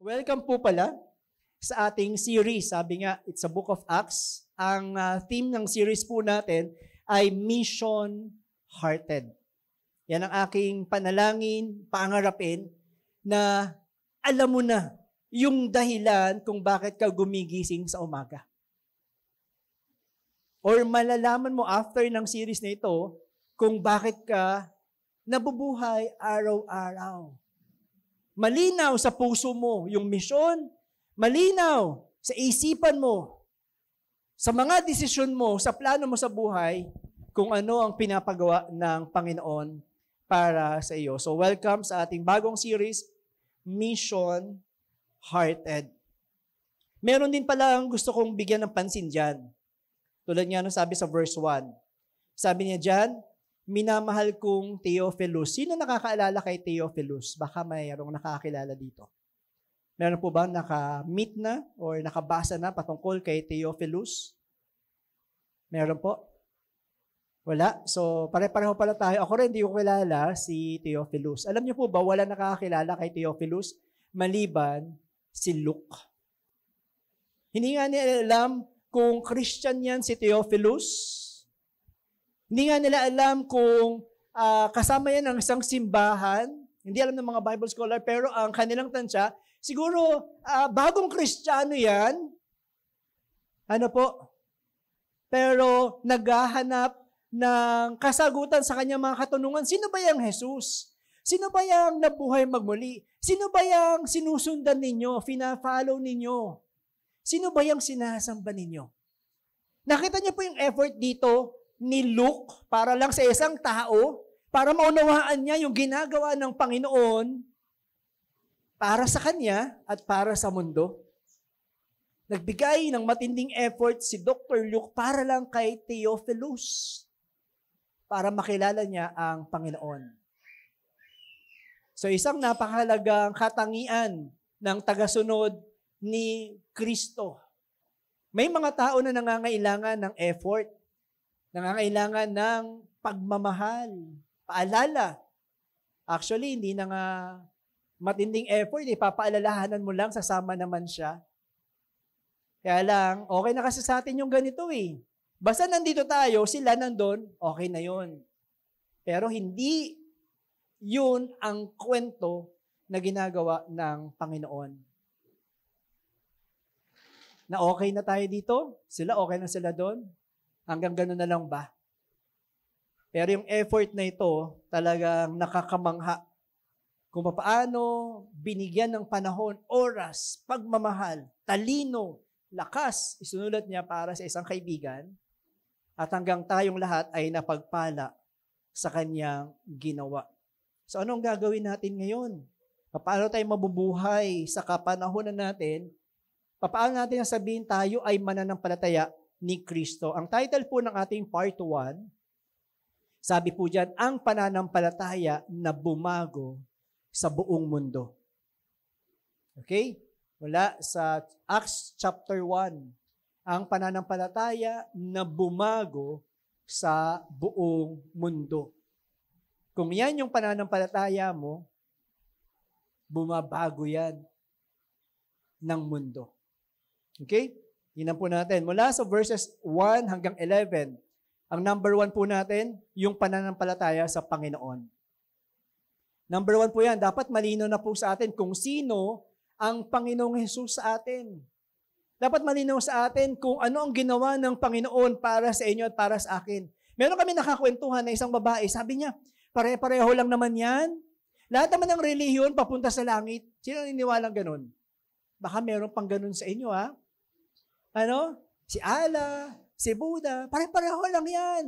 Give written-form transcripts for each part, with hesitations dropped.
Welcome po pala sa ating series. Sabi nga, it's a book of Acts. Ang theme ng series po natin ay Mission Hearted. Yan ang aking panalangin, pangarapin na alam mo na yung dahilan kung bakit ka gumigising sa umaga. Or malalaman mo after ng series na ito kung bakit ka nabubuhay araw-araw. Malinaw sa puso mo yung misyon, malinaw sa isipan mo, sa mga desisyon mo, sa plano mo sa buhay, kung ano ang pinapagawa ng Panginoon para sa iyo. So welcome sa ating bagong series, Mission Hearted. Meron din pala ang gusto kong bigyan ng pansin dyan. Tulad nga nung sabi sa verse 1. Sabi niya dyan, minamahal kong Theophilus. Sino nakakaalala kay Theophilus? Baka mayroong nakakilala dito. Meron po ba naka-meet na or nakabasa na patungkol kay Theophilus? Meron po? Wala? So, pare-pareho pala tayo. Ako rin, hindi ko kilala si Theophilus. Alam niyo po ba, wala nakakilala kay Theophilus maliban si Luke. Hindi nga nila alam kung Christian yan si Theophilus. Hindi nga nila alam kung kasama yan ng isang simbahan. Hindi alam ng mga Bible scholar, pero ang kanilang tansya, siguro bagong Kristiyano yan. Ano po? Pero naghahanap ng kasagutan sa kanyang mga katanungan. Sino ba yung Jesus? Sino ba yung nabuhay magmuli? Sino ba yung sinusundan ninyo, fina-follow ninyo? Sino ba yung sinasamba ninyo? Nakita niyo po yung effort dito ni Luke para lang sa isang tao, para maunawaan niya yung ginagawa ng Panginoon para sa kanya at para sa mundo. Nagbigay ng matinding effort si Dr. Luke para lang kay Theophilus, para makilala niya ang Panginoon. So isang napakahalagang katangian ng tagasunod ni Kristo. May mga tao na nangangailangan ng effort, nangangailangan ng pagmamahal, paalala. Actually, hindi na nga matinding effort, papaalalahanan mo lang, sasama naman siya. Kaya lang, okay na kasi sa atin yung ganito eh. Basta nandito tayo, sila nandun, okay na yun. Pero hindi yun ang kwento na ginagawa ng Panginoon. Na okay na tayo dito, sila okay na sila doon. Hanggang gano'n na lang ba? Pero yung effort na ito, talagang nakakamangha. Kung paano binigyan ng panahon, oras, pagmamahal, talino, lakas, isunulat niya para sa isang kaibigan, at hanggang tayong lahat ay napagpala sa kanyang ginawa. So anong gagawin natin ngayon? Paano tayo mabubuhay sa kapanahonan natin? Paano natin sabihin tayo ay mananampalataya ni Kristo? Ang title po ng ating part 1, sabi po dyan, ang pananampalataya na bumago sa buong mundo. Okay? Wala sa Acts chapter 1, ang pananampalataya na bumago sa buong mundo. Kung yan yung pananampalataya mo, bumabago yan ng mundo. Okay? Tingnan po natin. Mula sa verses 1 hanggang 11, ang number 1 po natin, yung pananampalataya sa Panginoon. Number 1 po yan, dapat malinaw na po sa atin kung sino ang Panginoong Jesus sa atin. Dapat malinaw sa atin kung ano ang ginawa ng Panginoon para sa inyo at para sa akin. Meron kami nakakwentuhan na isang babae, sabi niya, pare-pareho lang naman yan. Lahat naman ng relihiyon papunta sa langit. Sino naniniwalang ganun? Baka meron pang ganun sa inyo, ha? Ano? Si Allah, si Buddha, pare-pareho lang yan.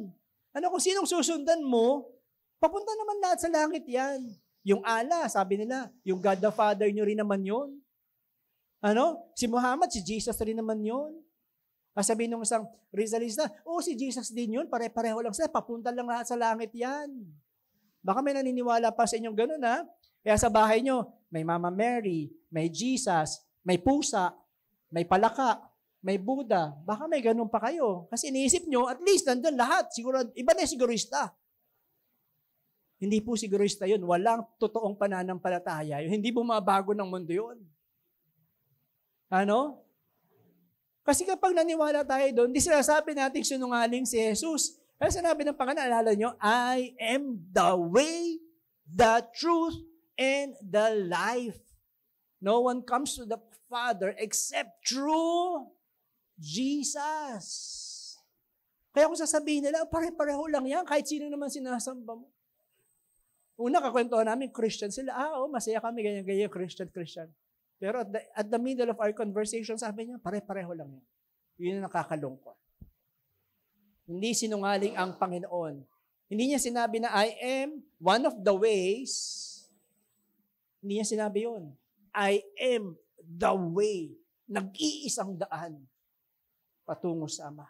Ano, kung sinong susundan mo, papunta naman lahat sa langit yan. Yung Allah, sabi nila, yung God the Father nyo rin naman yun. Ano? Si Muhammad, si Jesus rin naman yun. Sabi nung isang Rizalista, si Jesus din yun, pare-pareho lang sila, papunta lang lahat sa langit yan. Baka may naniniwala pa sa inyong ganun, ha? Kaya sa bahay nyo, may Mama Mary, may Jesus, may pusa, may palaka, may Buddha, baka may ganun pa kayo. Kasi iniisip nyo, at least nandun lahat. Siguro, iba na yung sigurista. Hindi po sigurista yun. Walang totoong pananampalataya. Hindi bumabago ng mundo yun. Ano? Kasi kapag naniwala tayo doon, di sinasabi natin sinungaling si Jesus. Kaya sinabi ng Panginoon, alala nyo, I am the way, the truth, and the life. No one comes to the Father except through Jesus. Kaya kung sasabihin nila, pare-pareho lang yan, kahit sino naman sinasamba mo. Una, kakwentuhan namin, Christian sila. Masaya kami, ganyan-ganyan, Christian. Pero at the middle of our conversation, sabi niya, pare-pareho lang yan. Yun ang nakakalungkot. Hindi sinungaling ang Panginoon. Hindi niya sinabi na I am one of the ways. Hindi niya sinabi yun. I am the way. Nag-iisang daan patungo sa Ama.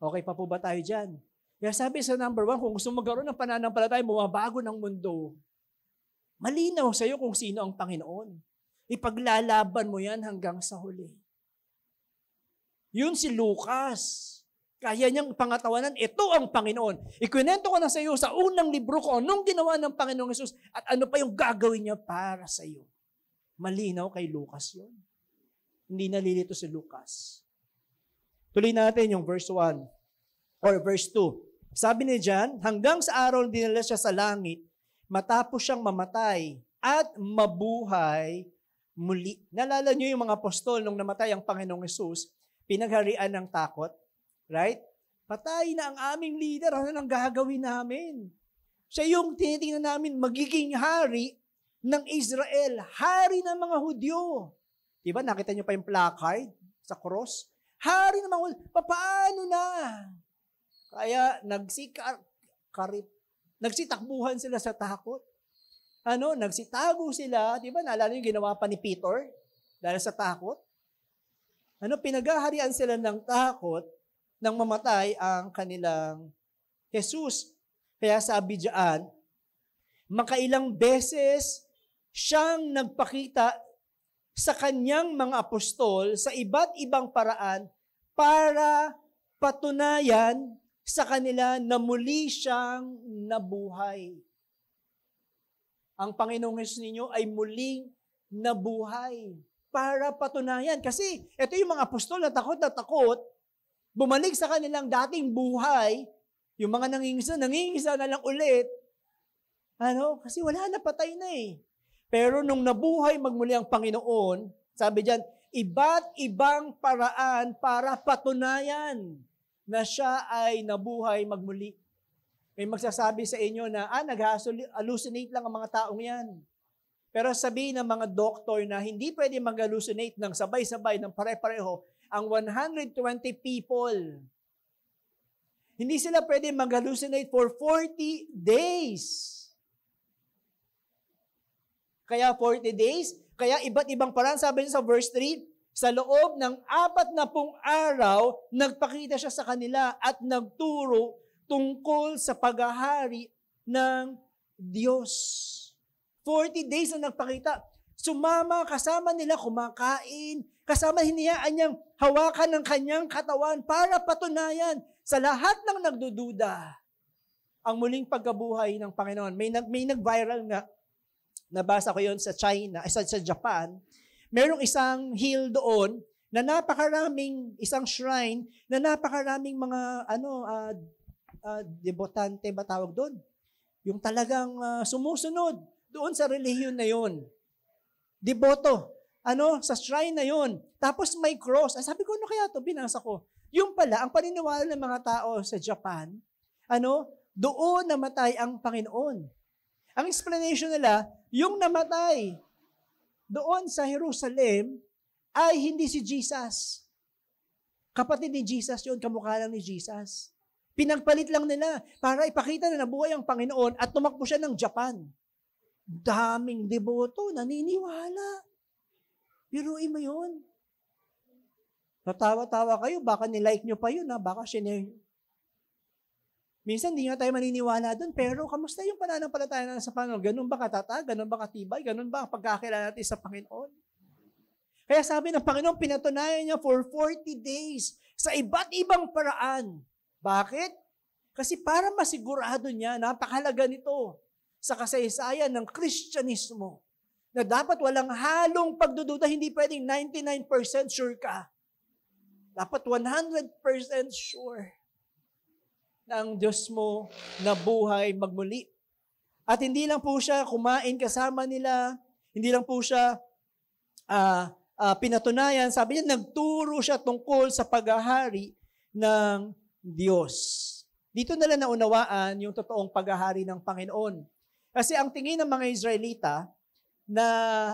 Okay pa po ba tayo dyan? Kaya sabi sa number 1, kung gusto magkaroon ng pananampalataya, bumabago ng mundo, malinaw sa iyo kung sino ang Panginoon. Ipaglalaban mo yan hanggang sa huli. Yun si Lucas. Kaya niyang pangatawanan, ito ang Panginoon. Ikwinento ko na sa iyo sa unang libro ko, anong ginawa ng Panginoong Jesus at ano pa yung gagawin niya para sa iyo. Malinaw kay Lucas yun. Hindi nalilito si Lucas. Tuloy natin yung verse 1 or verse 2. Sabi ni John, hanggang sa araw dinala siya sa langit, matapos siyang mamatay at mabuhay muli. Nalala niyo yung mga apostol nung namatay ang Panginoong Jesus, pinagharian ng takot, right? Patay na ang aming leader, ano nang gagawin namin? Siya yung tinitingnan namin magiging hari ng Israel, hari ng mga Hudyo. Diba, nakita niyo pa yung placard sa cross? Hari ng mga Hudyo, paano na? Kaya nagsitakbuhan sila sa takot. Nagsitago sila, di ba? Naalala yung ginawa pa ni Peter dahil sa takot. Pinaghaharian sila ng takot nang mamatay ang kanilang Jesus. Kaya sabi diyan, makailang beses siyang nagpakita sa kanyang mga apostol sa iba't ibang paraan para patunayan sa kanila na muli siyang nabuhay. Ang Panginoong Jesus ninyo ay muling nabuhay para patunayan. Kasi ito yung mga apostol na takot, bumalik sa kanilang dating buhay, yung mga nangingisa na lang ulit. Kasi wala na, patay na eh. Pero nung nabuhay magmuli ang Panginoon, sabi diyan, iba't ibang paraan para patunayan na siya ay nabuhay magmuli. May magsasabi sa inyo na, nag-hallucinate lang ang mga taong yan. Pero sabihin ng mga doktor na hindi pwede mag-hallucinate ng sabay-sabay, ng pare-pareho, ang 120 people. Hindi sila pwede mag-hallucinate for 40 days. Kaya 40 days, kaya iba't ibang paraan, sabi niya sa verse 3, sa loob ng 40 araw, nagpakita siya sa kanila at nagturo tungkol sa paghahari ng Diyos. 40 days na nagpakita. Sumama, kasama nila kumakain, kasama hiniyaan niyang hawakan ng kanyang katawan para patunayan sa lahat ng nagdududa ang muling pagkabuhay ng Panginoon. May nag-viral nga, nabasa ko yon sa China, sa Japan. Merong isang hill doon na napakaraming, isang shrine na napakaraming mga debotante ba tawag doon? Yung talagang sumusunod doon sa relihiyon na yon. Deboto. Sa shrine na yon. Tapos may cross. Sabi ko, ano kaya to? Binasa ko. Yung pala, ang paniniwala ng mga tao sa Japan, doon namatay ang Panginoon. Ang explanation nila, yung namatay doon sa Jerusalem ay hindi si Jesus. Kapatid ni Jesus yun, kamukha lang ni Jesus. Pinagpalit lang nila para ipakita na nabuhay ang Panginoon at tumakbo siya ng Japan. Daming deboto, naniniwala. Biruin mo yun. Natawa-tawa kayo, baka nilike nyo pa yun, baka sinare. Minsan, hindi nga tayo maniniwala doon, pero kamusta yung pananampalataya na sa Panginoon? Ganun ba katatag? Ganun ba katibay? Ganun ba ang pagkakilala natin sa Panginoon? Kaya sabi ng Panginoon, pinatunayan niya for 40 days sa iba't ibang paraan. Bakit? Kasi para masigurado niya, napakahalaga nito sa kasaysayan ng Kristyanismo, na dapat walang halong pagdududa, hindi pwedeng 99% sure ka. Dapat 100% sure na ang Diyos mo na buhay magmuli. At hindi lang po siya kumain kasama nila, hindi lang po siya pinatunayan, sabi niya, nagturo siya tungkol sa paghahari ng Diyos. Dito nila naunawaan yung totoong paghahari ng Panginoon. Kasi ang tingin ng mga Israelita na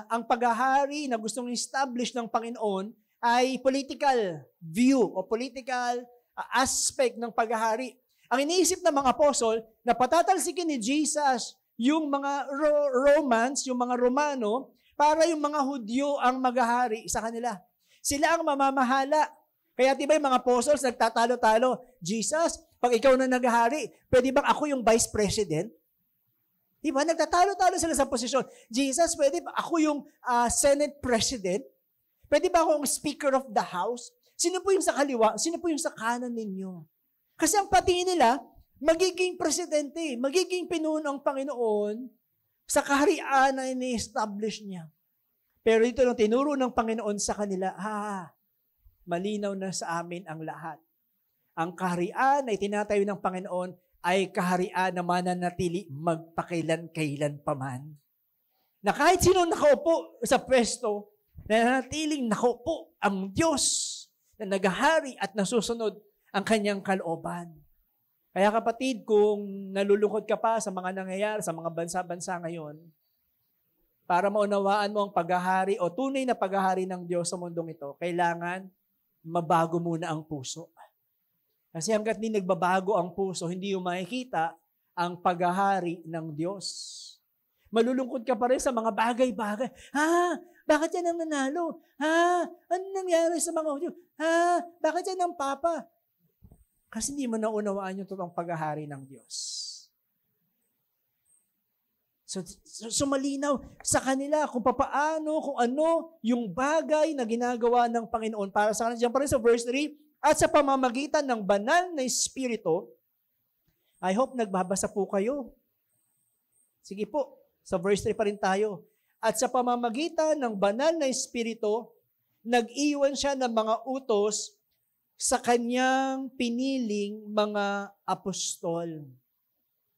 ang paghahari na gustong establish ng Panginoon ay political view o political aspect ng paghahari. Ang iniisip ng mga apostol na patatalsikin ni Jesus yung mga Romans, yung mga Romano, para yung mga Hudyo ang maghahari sa kanila. Sila ang mamamahala. Kaya diba yung mga apostles nagtatalo-talo, Jesus, pag ikaw na naghahari, pwede bang ako yung vice president? Diba? Nagtatalo-talo sila sa posisyon. Jesus, pwede ba ako yung Senate president? Pwede ba akong speaker of the house? Sino po yung sa kaliwa? Sino po yung sa kanan ninyo? Kasi ang patingin nila, magiging presidente, magiging pinuno ang Panginoon sa kaharian na ini-establish niya. Pero ito nung tinuro ng Panginoon sa kanila, malinaw na sa amin ang lahat. Ang kaharian na itinatayo ng Panginoon ay kaharian na mananatili magpakailan-kailan paman. Na kahit sino nakaupo sa pwesto, nananatiling nakaupo ang Diyos na naghahari at nasusunod ang kanyang kalooban. Kaya kapatid, kung nalulungkot ka pa sa mga nangyayari sa mga bansa-bansa ngayon, para maunawaan mo ang paghahari o tunay na paghahari ng Diyos sa mundong ito, kailangan mabago muna ang puso. Kasi hanggat di nagbabago ang puso, hindi mo makikita ang paghahari ng Diyos. Malulungkot ka pa rin sa mga bagay-bagay. Bakit yan ang nanalo? Ano nangyari sa mga Hudyo? Bakit yan ang Papa? Kasi hindi mo naunawaan yung totoong paghahari ng Diyos. So malinaw sa kanila kung papaano, kung ano yung bagay na ginagawa ng Panginoon para sa kanila. Diyan pa rin sa verse 3, at sa pamamagitan ng banal na Espiritu, I hope nagbabasa po kayo. Sige po, sa verse 3 pa rin tayo. At sa pamamagitan ng banal na Espiritu, nag-iwan siya ng mga utos sa kanyang piniling mga apostol.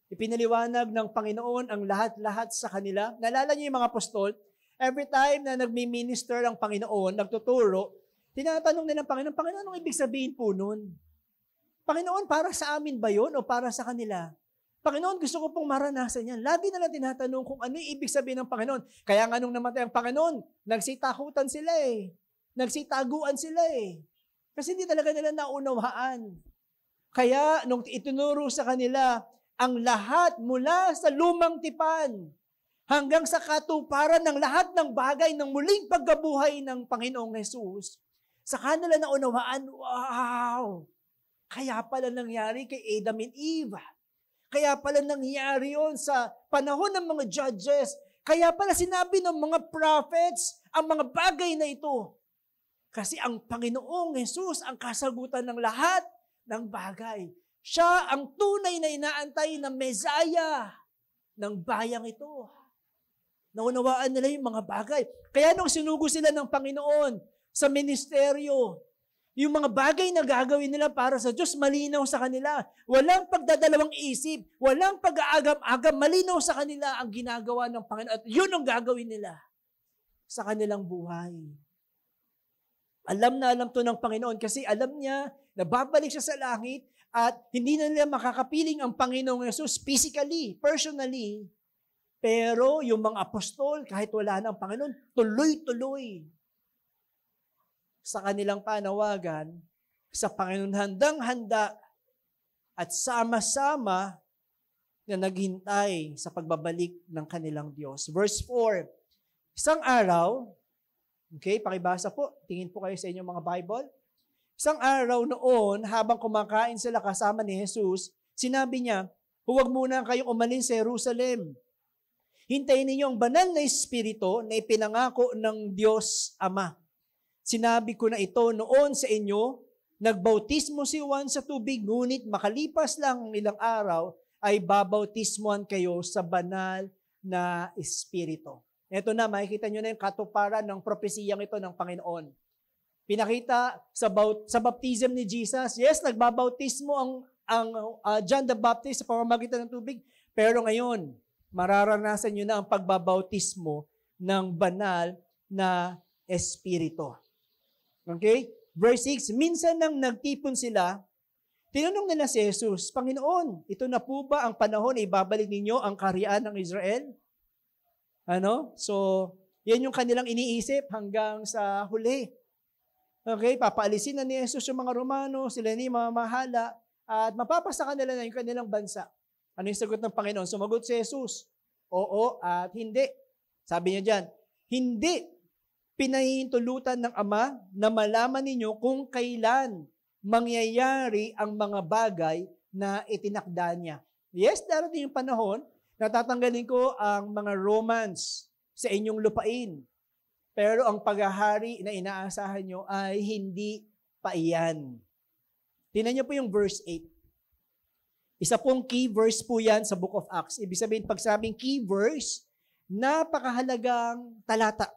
Ipinaliwanag ng Panginoon ang lahat-lahat sa kanila. Naalala niyo yung mga apostol? Every time na nagmi-minister ang Panginoon, nagtuturo, tinatanong nila ng Panginoon, anong ibig sabihin po nun? Panginoon, para sa amin ba yun o para sa kanila? Panginoon, gusto ko pong maranasan yan. Lagi na lang tinatanong kung ano yung ibig sabihin ng Panginoon. Kaya nga nung namatay ang Panginoon, nagsitakutan sila eh. Nagsitaguan sila eh. Kasi hindi talaga nila naunawaan. Kaya nung itinuro sa kanila ang lahat mula sa lumang tipan hanggang sa katuparan ng lahat ng bagay ng muling pagkabuhay ng Panginoong Jesus, sa kanila naunawaan, wow! Kaya pala nangyari kay Adam and Eve. Kaya pala nangyari yon sa panahon ng mga judges. Kaya pala sinabi ng mga prophets ang mga bagay na ito. Kasi ang Panginoong Jesus ang kasagutan ng lahat ng bagay. Siya ang tunay na inaantay na Mesiah ng bayang ito. Naunawaan nila yung mga bagay. Kaya nung sinugo sila ng Panginoon sa ministeryo, yung mga bagay na gagawin nila para sa Diyos, malinaw sa kanila. Walang pagdadalawang isip, walang pag-aagam-agam, malinaw sa kanila ang ginagawa ng Panginoon. At yun ang gagawin nila sa kanilang buhay. Alam na alam to ng Panginoon kasi alam niya na babalik siya sa langit at hindi na nila makakapiling ang Panginoong Jesus physically, personally. Pero yung mga apostol, kahit wala na ang Panginoon, tuloy-tuloy sa kanilang panawagan sa Panginoon handang-handa at sama-sama na naghintay sa pagbabalik ng kanilang Diyos. Verse 4, isang araw, okay, pakibasa po. Tingin po kayo sa inyong mga Bible. Isang araw noon, habang kumakain sila kasama ni Jesus, sinabi niya, huwag muna kayong umalis sa Jerusalem. Hintayin ninyo ang banal na Espiritu na ipinangako ng Diyos Ama. Sinabi ko na ito noon sa inyo, nagbautismo si Juan sa tubig, ngunit makalipas lang ang ilang araw, ay babautismohan kayo sa banal na Espiritu. Ito na, makikita nyo na yung katuparan ng propesiyang ito ng Panginoon. Pinakita sa baptism ni Jesus, yes, nagbabautismo ang John the Baptist sa pamamagitan ng tubig, pero ngayon, mararanasan nyo na ang pagbabautismo ng banal na Espiritu. Okay? Verse 6, minsan nang nagtipon sila, tinanong nila si Jesus, Panginoon, ito na po ba ang panahon na ibabalik ninyo ang kaharian ng Israel? So, yan yung kanilang iniisip hanggang sa huli. Okay, papaalisin na ni Jesus yung mga Romano, sila ni mamahala, at mapapasa kanila na yung kanilang bansa. Ano yung sagot ng Panginoon? Sumagot si Jesus, oo at hindi. Sabi niya dyan, hindi pinahihintulutan ng Ama na malaman ninyo kung kailan mangyayari ang mga bagay na itinakda niya. Yes, darating yung panahon na tatanggalin ko ang mga Romans sa inyong lupain. Pero ang paghahari na inaasahan nyo ay hindi pa iyan. Tingnan niyo po yung verse 8. Isa pong key verse po yan sa Book of Acts. Ibig sabihin, pag sabing key verse, napakahalagang talata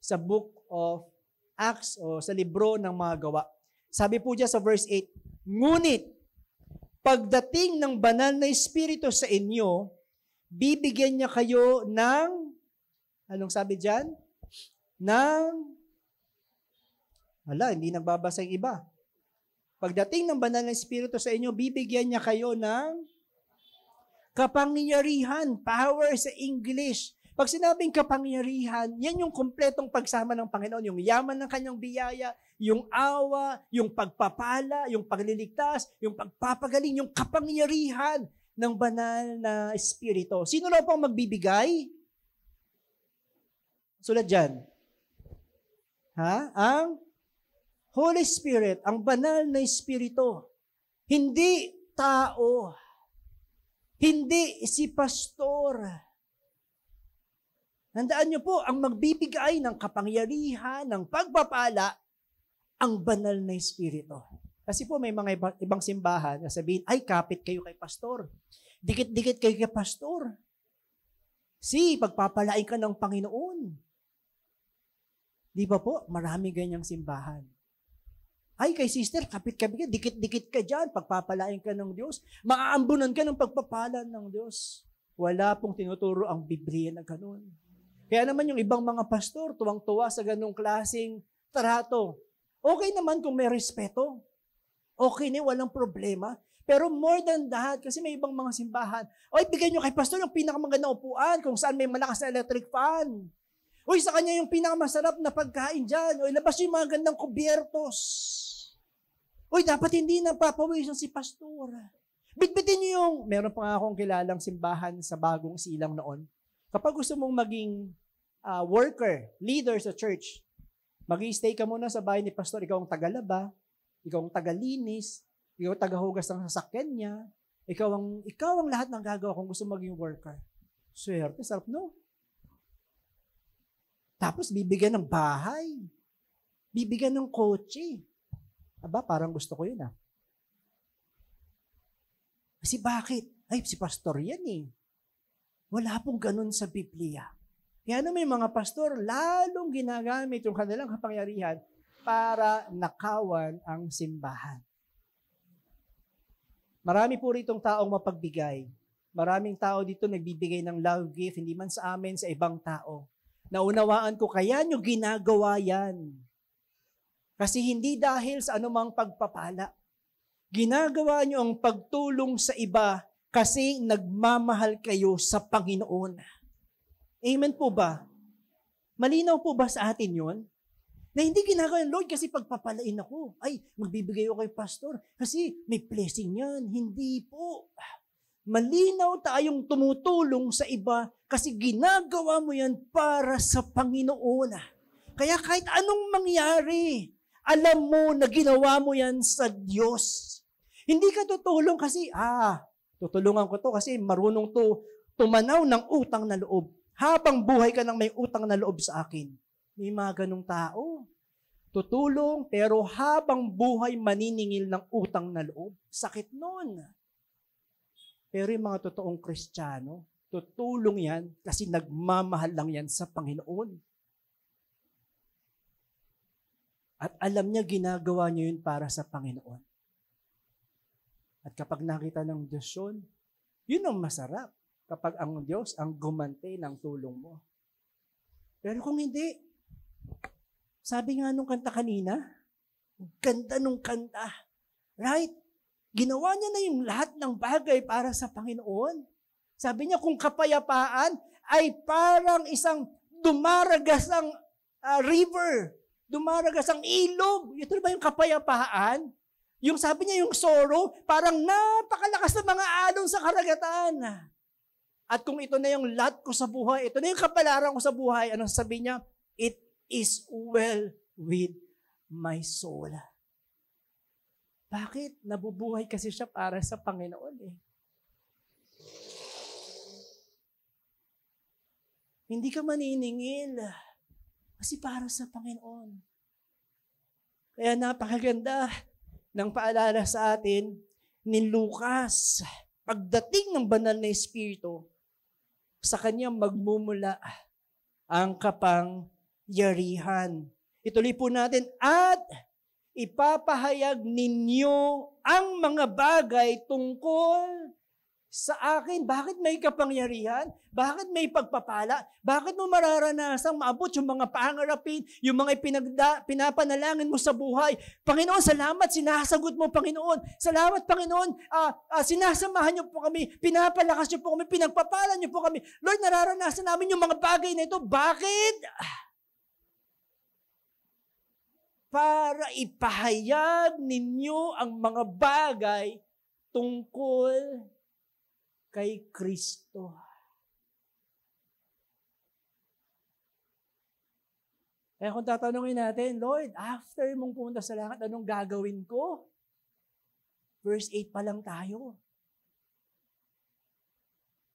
sa Book of Acts o sa libro ng mga gawa. Sabi po dyan sa verse 8, ngunit, pagdating ng banal na Espiritu sa inyo, bibigyan niya kayo ng, anong sabi dyan? Hindi nagbabasa yung iba. Pagdating ng banal na Espiritu sa inyo, bibigyan niya kayo ng kapangyarihan, power sa English. Pag sinabing kapangyarihan, yan yung kompletong pagsama ng Panginoon, yung yaman ng kanyang biyaya, yung awa, yung pagpapala, yung pagliligtas, yung pagpapagaling, yung kapangyarihan ng banal na Espiritu. Sino raw pang magbibigay? Sulat dyan. Ang Holy Spirit, ang banal na Espiritu. Hindi tao. Hindi si pastor. Handaan niyo po, ang magbibigay ng kapangyarihan, ng pagpapala, ang banal na Espiritu. Kasi po may mga ibang simbahan na sabihin, ay kapit kayo kay pastor. Dikit-dikit kayo kay pastor. Pagpapalain ka ng Panginoon. Di ba po? Marami ganyang simbahan. Ay, kay sister, kapit-kapit ka, dikit-dikit ka dyan, pagpapalain ka ng Diyos, maaambunan ka ng pagpapalan ng Diyos. Wala pong tinuturo ang Biblia na ganun. Kaya naman yung ibang mga pastor, tuwang-tuwa sa ganung klaseng trato. Okay naman kung may respeto. Okay na, walang problema. Pero more than that, kasi may ibang mga simbahan, bigyan nyo kay pastor yung pinakamagandang upuan, kung saan may malakas na electric fan. Sa kanya yung pinakamasarap na pagkain dyan. Labas yung mga gandang kubyertos. Dapat hindi napapawisan si pastor. Bitbitin niyo yung, meron pa nga akong kilalang simbahan sa Bagong Silang noon. Kapag gusto mong maging worker, leader sa church, mag-i-stay ka muna sa bahay ni pastor, ikaw ang tagalaba, ikaw ang tagalinis, ikaw ang tagahugas ng sasakyan niya, ikaw ang lahat ng gagawa kung gusto maging worker. Swerte, sarap no? Tapos bibigyan ng bahay. Bibigyan ng kotse. Parang gusto ko yun Kasi bakit? Si pastor yan Wala pong ganun sa Biblia. Kaya may mga pastor, lalong ginagamit yung kanilang kapangyarihan para nakawan ang simbahan. Marami po ritong taong mapagbigay. Maraming tao dito nagbibigay ng love gift, hindi man sa amin, sa ibang tao. Naunawaan ko, kaya nyo ginagawa yan. Kasi hindi dahil sa anumang pagpapala. Ginagawa nyo ang pagtulong sa iba kasi nagmamahal kayo sa Panginoon. Amen po ba? Malinaw po ba sa atin yon? Na hindi ginagawa ng Lord kasi pagpapalain ako. Magbibigay ako kay pastor kasi may blessing yan. Hindi po. Malinaw tayong tumutulong sa iba kasi ginagawa mo yan para sa Panginoon. Kaya kahit anong mangyari, alam mo na ginawa mo yan sa Diyos. Hindi ka tutulong kasi, tutulungan ko to kasi marunong to tumanaw ng utang na loob. Habang buhay ka nang may utang na loob sa akin. May mga ganong tao. Tutulong pero habang buhay maniningil ng utang na loob. Sakit nun. Pero yung mga totoong Kristiyano, Tutulong yan kasi nagmamahal lang yan sa Panginoon. At alam niya, ginagawa niya yun para sa Panginoon. At kapag nakita ng Diyos yun ang masarap kapag ang Diyos ang gumante ng tulong mo. Pero kung hindi, sabi nga nung kanta kanina, ganda nung kanta. Right? Ginawa niya na yung lahat ng bagay para sa Panginoon. Sabi niya, kung kapayapaan ay parang isang dumaragas ang river, dumaragas ang ilog. Ito ba yung kapayapaan? Yung sabi niya, yung sorrow, parang napakalakas na mga alon sa karagatan. At kung ito na yung lot ko sa buhay, ito na yung kapalaran ko sa buhay, anong sabi niya? It is well with my soul. Bakit? Nabubuhay kasi siya para sa Panginoon eh. Hindi ka maniningil kasi para sa Panginoon. Kaya napakaganda ng paalala sa atin ni Lucas. Pagdating ng banal na Espiritu, sa kanya magmumula ang kapangyarihan. Ituloy po natin, at ipapahayag ninyo ang mga bagay tungkol sa akin. Bakit may kapangyarihan? Bakit may pagpapala? Bakit mo mararanasang maabot yung mga pangarapin, yung mga pinapanalangin mo sa buhay? Panginoon, salamat, sinasagot mo, Panginoon. Salamat, Panginoon, sinasamahan niyo po kami, pinapalakas niyo po kami, pinagpapala niyo po kami. Lord, nararanasan namin yung mga bagay na ito. Bakit? Para ipahayag ninyo ang mga bagay tungkol kay Kristo. Kaya kung tatanungin natin, Lord, after mong pumunta sa langit, anong gagawin ko? Verse 8 pa lang tayo.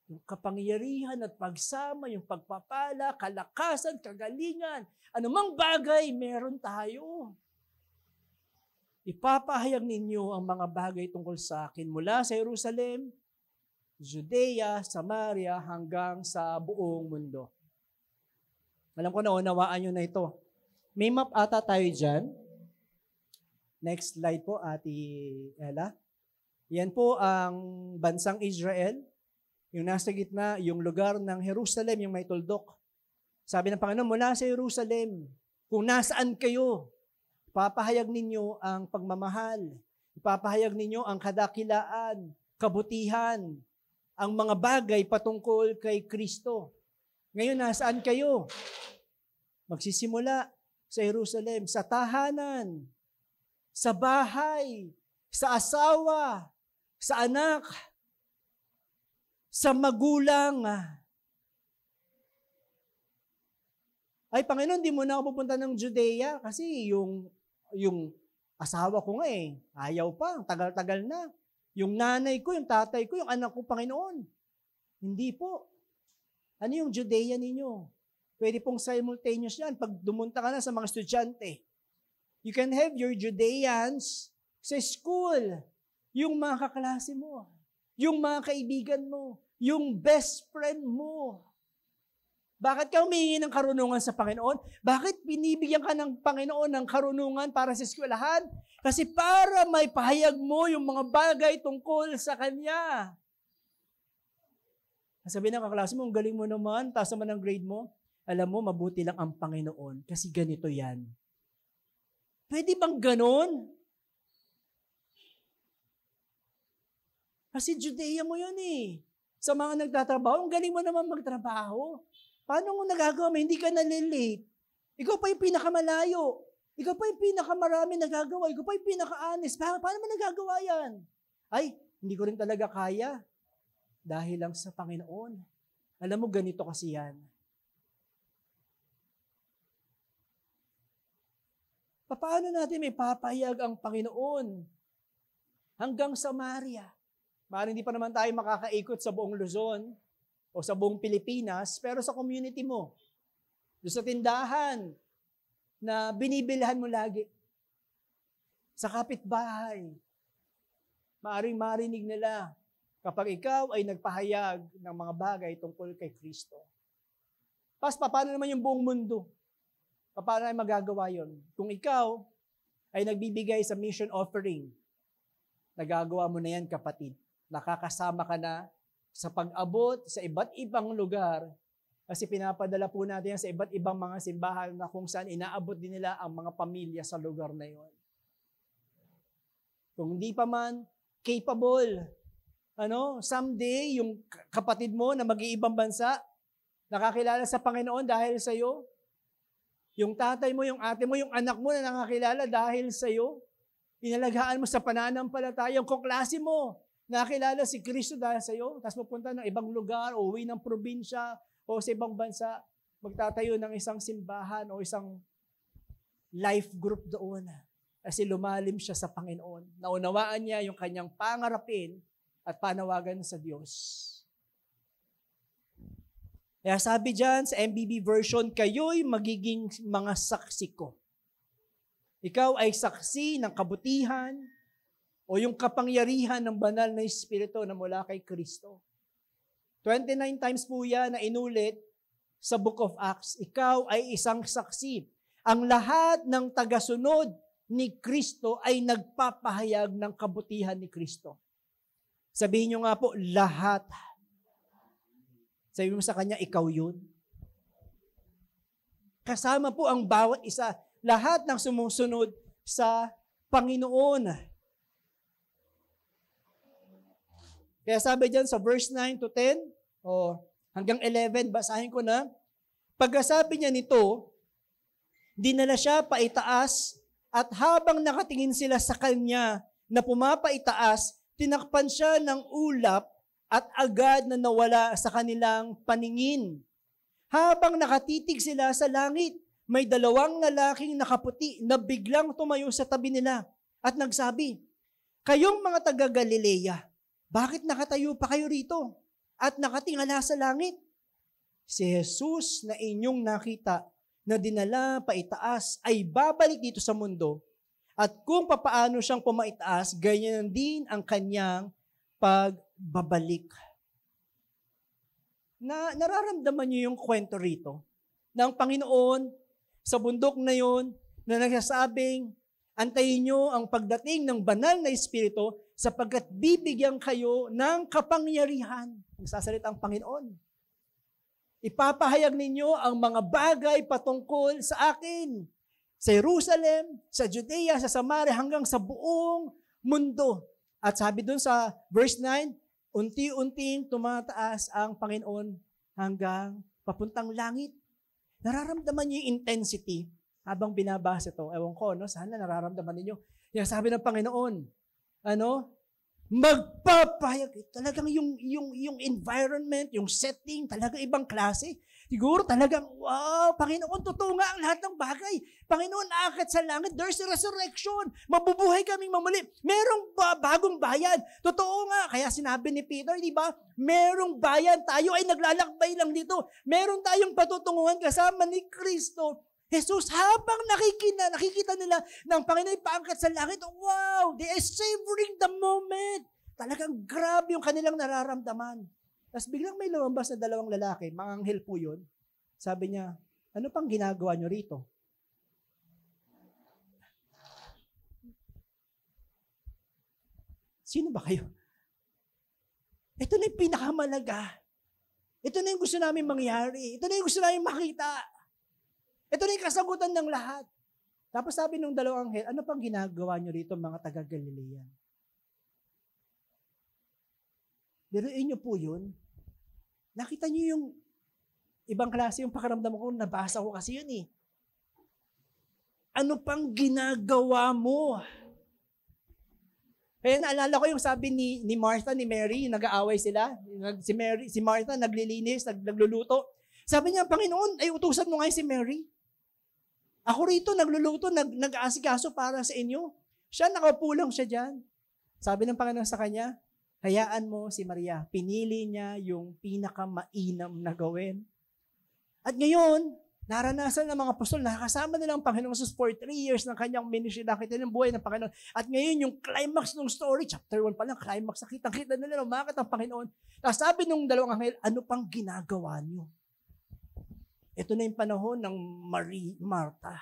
Yung kapangyarihan at pagsama, yung pagpapala, kalakasan, kagalingan, anumang bagay, meron tayo. Ipapahayag ninyo ang mga bagay tungkol sa akin mula sa Jerusalem, Judea, Samaria, hanggang sa buong mundo. Alam ko na, unawaan nyo na ito. May map ata tayo dyan. Next slide po, Ate Ella. Yan po ang bansang Israel. Yung nasa gitna, yung lugar ng Jerusalem, yung may tuldok. Sabi ng Panginoon, mula sa Jerusalem, kung nasaan kayo, ipapahayag ninyo ang pagmamahal. Ipapahayag ninyo ang kadakilaan, kabutihan, ang mga bagay patungkol kay Kristo. Ngayon, nasaan kayo? Magsisimula sa Jerusalem, sa tahanan, sa bahay, sa asawa, sa anak, sa magulang. Ay, Panginoon, di mo na ako pupunta ng Judea kasi yung asawa ko nga ayaw pa, tagal-tagal na. Yung nanay ko, yung tatay ko, yung anak ko, Panginoon. Hindi po. Ano yung Judea ninyo? Pwede pong simultaneous yan. Pag dumunta ka na sa mga estudyante, you can have your Judeans sa school. Yung mga kaklase mo, yung mga kaibigan mo, yung best friend mo. Bakit ka humingi ng karunungan sa Panginoon? Bakit binibigyan ka ng Panginoon ng karunungan para sa eskwelahan? Kasi para may pahayag mo yung mga bagay tungkol sa Kanya. Sabi ng kaklase mo, ang galing mo naman, taas naman ang grade mo. Alam mo, mabuti lang ang Panginoon kasi ganito yan. Pwede bang ganon? Kasi Judea mo yun Sa mga nagtatrabaho, ang galing mo naman magtrabaho. Paano mo nagagawa mo? Hindi ka nalilate. Ikaw pa yung pinakamalayo. Ikaw pa yung pinakamarami nagagawa. Ikaw pa yung pinaka-honest. Paano mo nagagawa yan? Ay, hindi ko rin talaga kaya. Dahil lang sa Panginoon. Alam mo, ganito kasi yan. Paano natin may papahayag ang Panginoon hanggang Samaria? Maaaring hindi pa naman tayo makakaikot sa buong Luzon o sa buong Pilipinas, pero sa community mo, doon sa tindahan na binibilhan mo lagi, sa kapitbahay, maaaring marinig nila kapag ikaw ay nagpahayag ng mga bagay tungkol kay Kristo. Paano naman yung buong mundo? Paano ay magagawa yon? Kung ikaw ay nagbibigay sa mission offering, nagagawa mo na yan, kapatid. Nakakasama ka na sa pag-abot sa iba't ibang lugar kasi pinapadala po natin yan sa iba't ibang mga simbahan na kung saan inaabot din nila ang mga pamilya sa lugar na yon. Kung hindi pa man capable, someday yung kapatid mo na mag-iibang bansa, nakakilala sa Panginoon dahil sa iyo. Yung tatay mo, yung ate mo, yung anak mo na nakakilala dahil sa iyo. Inalagaan mo sa pananampalataya. Yung kaklase mo, nakakilala si Kristo dahil sa iyo. Tapos pupunta ng ibang lugar, o uwi ng probinsya, o sa ibang bansa, magtatayo ng isang simbahan o isang life group doon. Kasi lumalim siya sa Panginoon. Naunawaan niya yung kanyang pangarapin at panawagan sa Diyos. Kaya sabi dyan sa MBB version, kayo'y magiging mga saksi ko. Ikaw ay saksi ng kabutihan o yung kapangyarihan ng banal na Espiritu na mula kay Kristo. 29 times po yan na inulit sa Book of Acts. Ikaw ay isang saksi. Ang lahat ng tagasunod ni Kristo ay nagpapahayag ng kabutihan ni Kristo. Sabihin nyo nga po, lahat. Sabi mo sa kanya, ikaw yun. Kasama po ang bawat isa. Lahat ng sumusunod sa Panginoon. Kaya sabi dyan sa verse 9 to 10, hanggang 11, basahin ko na. Pagkasabi niya nito, dinala siya paitaas at habang nakatingin sila sa kanya na pumapaitaas, tinakpan siya ng ulap at agad na nawala sa kanilang paningin. Habang nakatitig sila sa langit, may dalawang lalaking nakaputi na biglang tumayo sa tabi nila at nagsabi, "Kayong mga taga-Galilea, bakit nakatayo pa kayo rito at nakatingala sa langit? Si Jesus na inyong nakita na dinala paitaas ay babalik dito sa mundo at kung papaano siyang pumaitaas, ganyan din ang kanyang pagbabalik." Nararamdaman niyo yung kwento rito ng Panginoon sa bundok na yon na nagsasabing, antayin niyo ang pagdating ng banal na Espiritu sapagkat bibigyan kayo ng kapangyarihan. Nagsasalita ang Panginoon. Ipapahayag ninyo ang mga bagay patungkol sa akin. Sa Jerusalem, sa Judea, sa Samaria, hanggang sa buong mundo. At sabi dun sa verse 9, unti-unting tumataas ang Panginoon hanggang papuntang langit. Nararamdaman niyo yung intensity habang binabasa ito. Ewan ko, sana nararamdaman ninyo. Yung sabi ng Panginoon, magpapahayag. Talagang yung environment, yung setting, talagang ibang klase. Siguro talagang, wow, Panginoon, totoo nga ang lahat ng bagay. Panginoon, aakyat sa langit, there's a resurrection. Mabubuhay kaming mamuli. Merong bagong bayan. Totoo nga. Kaya sinabi ni Peter, di ba? Merong bayan. Tayo ay naglalakbay lang dito. Meron tayong patutunguhan kasama ni Kristo. Jesus, habang nakikita nila ng Panginoon paangkat sa langit, wow, they are savoring the moment. Talagang grabe yung kanilang nararamdaman. Tapos biglang may lumabas na dalawang lalaki, mga anghel po yun. Sabi niya, ano pang ginagawa nyo rito? Sino ba kayo? Ito na yung pinakamalaga. Ito na yung gusto namin mangyari. Ito na yung gusto namin makita. Ito na yung kasagutan ng lahat. Tapos sabi ng dalawang anghel, ano pang ginagawa nyo rito mga taga-Galilea? Diruin nyo po yun. Nakita nyo yung ibang klase yung pakiramdam ko, nabasa ko kasi yun eh. Ano pang ginagawa mo? Kaya naalala ko yung sabi ni Martha, ni Mary, nag-aaway sila. Si Martha naglilinis, nagluluto. Sabi niya, Panginoon, ay utusan mo ngayon si Mary. Ako rito, nagluluto, nag-aasikaso para sa inyo. Siya, nakapulang siya dyan. Sabi ng Panginoon sa kanya, hayaan mo si Maria. Pinili niya yung pinakamainam na gawin. At ngayon, Naranasan ng mga apostol, nakasama nila ang Panginoong Jesus for 3 years ng kanyang ministry, nakita ng buhay ng Panginoon. At ngayon, yung climax ng story, chapter 1 pa lang, climax, nakita nila, umakit ang Panginoon. Tapos sabi nung dalawang anghel, ano pang ginagawa niyo? Ito na yung panahon ng Martha.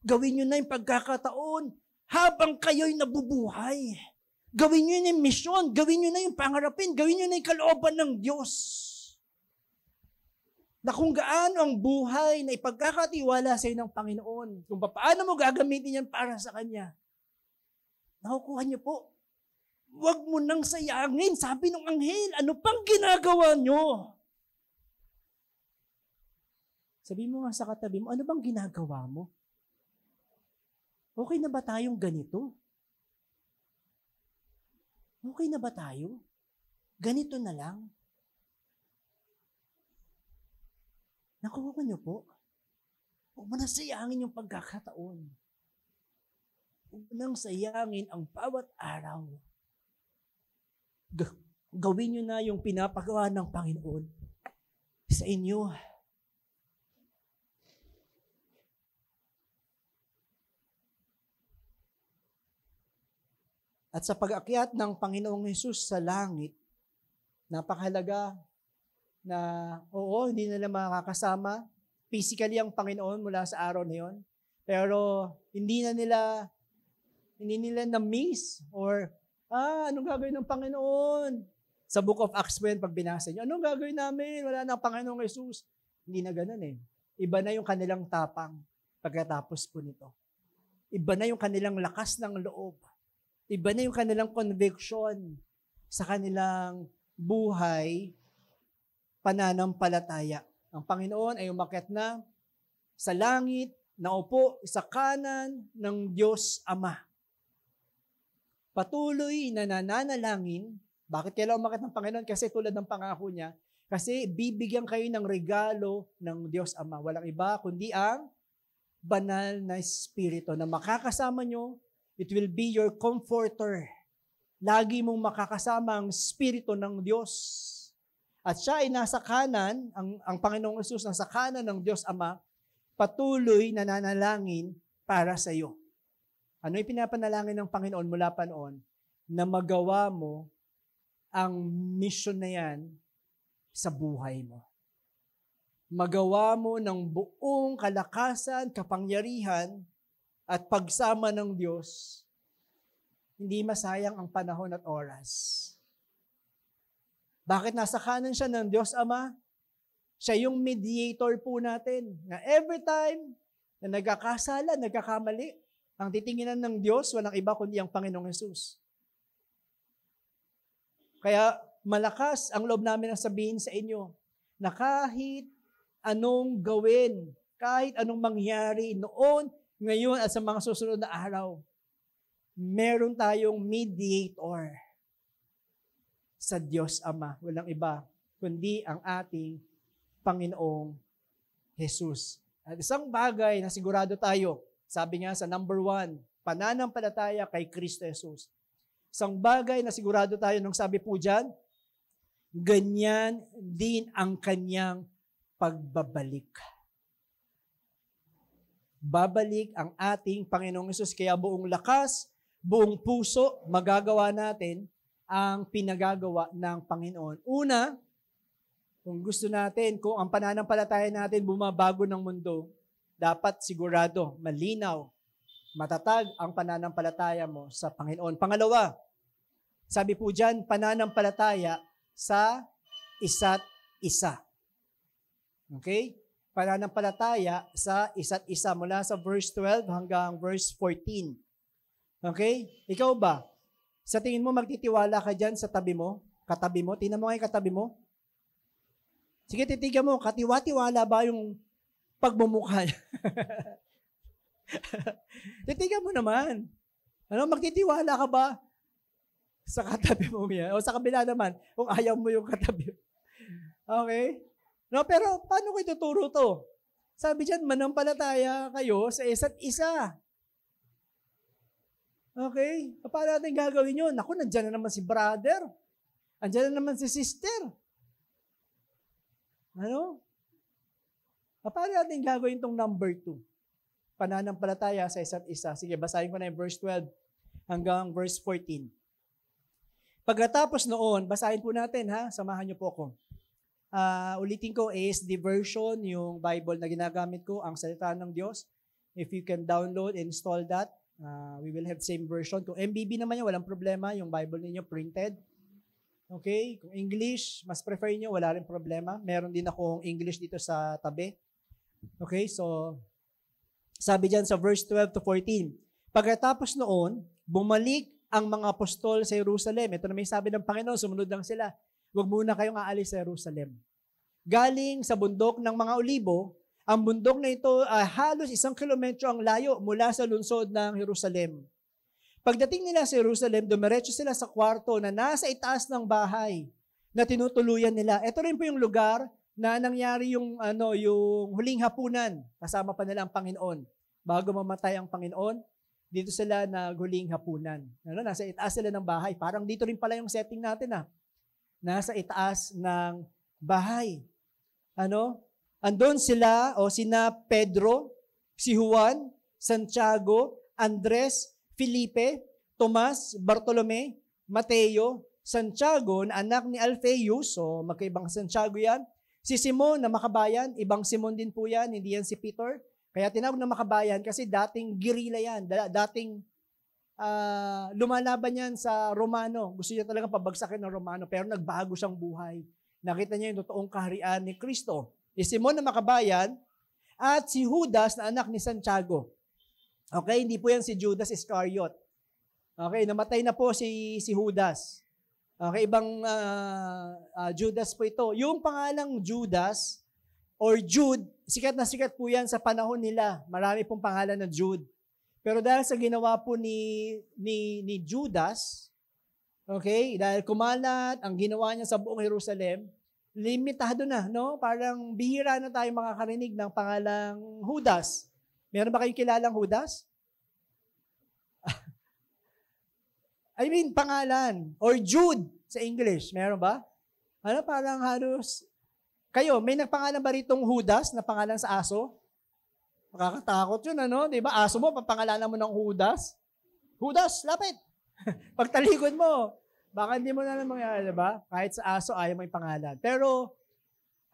Gawin niyo na yung pagkakataon habang kayo'y nabubuhay. Gawin niyo na yung misyon, gawin niyo na yung pangarapin, gawin niyo na yung kalooban ng Diyos. Na kung gaano ang buhay na ipagkakatiwala sa iyo ng Panginoon, kung paano mo gagamitin yan para sa Kanya. Nakukuha niyo po. Huwag mo nang sayangin. Sabi ng anghel, ano pang ginagawa niyo? Sabi mo nga sa katabi mo, ano bang ginagawa mo? Okay na ba tayong ganito? Okay na ba tayo? Ganito na lang? Nakuha niyo po. Huwag mo nang sayangin yung pagkakataon. Huwag mo nang sayangin ang bawat araw. Gawin niyo na yung pinapagawa ng Panginoon sa inyo. At sa pag-akyat ng Panginoong Hesus sa langit, napakahalaga na hindi nila makakasama physically ang Panginoon mula sa araw na yon. Pero hindi nila na-miss or anong gagawin ng Panginoon? Sa Book of Acts pag binasa niyo, anong gagawin namin? Wala na ang Panginoong Jesus. Hindi na ganun eh. Iba na yung kanilang tapang pagkatapos po nito. Iba na yung kanilang lakas ng loob. Iba na yung kanilang conviction sa kanilang buhay pananampalataya. Ang Panginoon ay umakyat na sa langit, naupo sa kanan ng Diyos Ama. Patuloy na nananalangin. Bakit kailangan umakyat ng Panginoon? Kasi tulad ng pangako niya, kasi bibigyan kayo ng regalo ng Diyos Ama. Walang iba kundi ang banal na Espiritu na makakasama nyo. It will be your comforter. Lagi mong makakasama ang Espiritu ng Diyos. At siya ay nasa kanan, ang Panginoong Hesus nasa kanan ng Diyos Ama, patuloy na nanalangin para sa iyo. Ano yung pinapanalangin ng Panginoon mula pa noon? Na magawa mo ang mission na yan sa buhay mo. Magawa mo ng buong kalakasan, kapangyarihan, at pagsama ng Diyos, hindi masayang ang panahon at oras. Bakit nasa kanan siya ng Diyos Ama? Siya yung mediator po natin. Na every time na nagkakasala, nagkakamali, ang titinginan ng Diyos, walang iba kundi ang Panginoong Hesus. Kaya malakas ang loob namin na sabihin sa inyo na kahit anong gawin, kahit anong mangyari noon, ngayon at sa mga susunod na araw, meron tayong mediator sa Diyos Ama. Walang iba, kundi ang ating Panginoong Hesus. At isang bagay na sigurado tayo, sabi nga sa number 1, pananampalataya kay Kristo Jesus. Isang bagay na sigurado tayo nung sabi po dyan, ganyan din ang kanyang pagbabalik. Babalik ang ating Panginoong Hesus, kaya buong lakas, buong puso, magagawa natin ang pinagagawa ng Panginoon. Una, kung gusto natin, kung ang pananampalataya natin bumabago ng mundo, dapat sigurado, malinaw, matatag ang pananampalataya mo sa Panginoon. Pangalawa, sabi po dyan, pananampalataya sa isa't isa. Okay? Pananampalataya sa isa't isa mula sa verse 12 hanggang verse 14. Okay? Ikaw ba? Sa tingin mo, magtitiwala ka dyan sa tabi mo? Katabi mo? Tingnan mo nga yung katabi mo. Sige, titigan mo. Katiwa-tiwala ba yung pagmumukha niya? Titigan mo naman. Magtitiwala ka ba sa katabi mo yan? O sa kabila naman, kung ayaw mo yung katabi. Okay? No, pero paano ko ituturo to? Sabi dyan, manampalataya kayo sa isa't isa. Okay? Paano natin gagawin yun? Naku, nandyan na naman si brother. Andyan na naman si sister. Ano? Paano natin gagawin itong number 2? Pananampalataya sa isa't isa. Sige, basahin ko na yung verse 12 hanggang verse 14. Pagkatapos noon, basahin po natin ha, samahan niyo po ako. Ulitin ko, ASD version, yung Bible na ginagamit ko, ang salita ng Diyos. If you can download, install that, we will have same version. Kung MBB naman yun, walang problema, yung Bible ninyo printed. Okay, kung English, mas prefer nyo, wala rin problema. Meron din akong English dito sa tabi. Okay, so, sabi dyan sa verse 12 to 14, pagkatapos noon, bumalik ang mga apostol sa Jerusalem. Ito na may sabi ng Panginoon, sumunod lang sila. Huwag muna kayong aalis sa Jerusalem. Galing sa bundok ng mga Olibo, ang bundok na ito halos 1 kilometro ang layo mula sa lungsod ng Jerusalem. Pagdating nila sa Jerusalem, dumiretso sila sa kwarto na nasa itaas ng bahay na tinutuluyan nila. Ito rin po yung lugar na nangyari yung huling hapunan. Kasama pa nila ang Panginoon. Bago mamatay ang Panginoon, dito sila naghuling hapunan. Nasa itaas sila ng bahay. Parang dito rin pala yung setting natin Nasa itaas ng bahay. Andun sila sina Pedro, si Juan, Santiago, Andres, Felipe, Tomas, Bartolome, Mateo, Santiago na anak ni Alphaeus, so magkaibang Santiago yan. Si Simon na makabayan, ibang Simon din po yan, hindi yan si Peter. Kaya tinawag na makabayan kasi dating guerrilla yan, dating lumalaban yan sa Romano. Gusto niya talaga pabagsakin ng Romano, pero nagbago siyang buhay. Nakita niya yung totoong kaharian ni Kristo. Si Simon na makabayan at si Judas na anak ni Santiago. Okay, hindi po yan si Judas Iscariot. Okay, namatay na po si Judas. Okay, ibang Judas po ito. Yung pangalang Judas or Jude, sikat na sikat po yan sa panahon nila. Marami pong pangalan na Jude. Pero dahil sa ginawa po ni Judas, okay, dahil kumalat ang ginawa niya sa buong Jerusalem, limitado na, no? Parang bihira na tayo makakarinig ng pangalang Judas. Meron ba kayong kilalang Judas? I mean, pangalan. Or Jude sa English. Meron ba? Parang halos. Kayo, may nagpangalan ba ritong Judas na pangalan sa aso? Makakatakot yun, Diba? Aso mo, papangalanan mo ng Judas. Judas, lapit. Pagtalikod mo, baka hindi mo na lang mangyari, diba? Kahit sa aso, ayaw mo yung pangalan. Pero,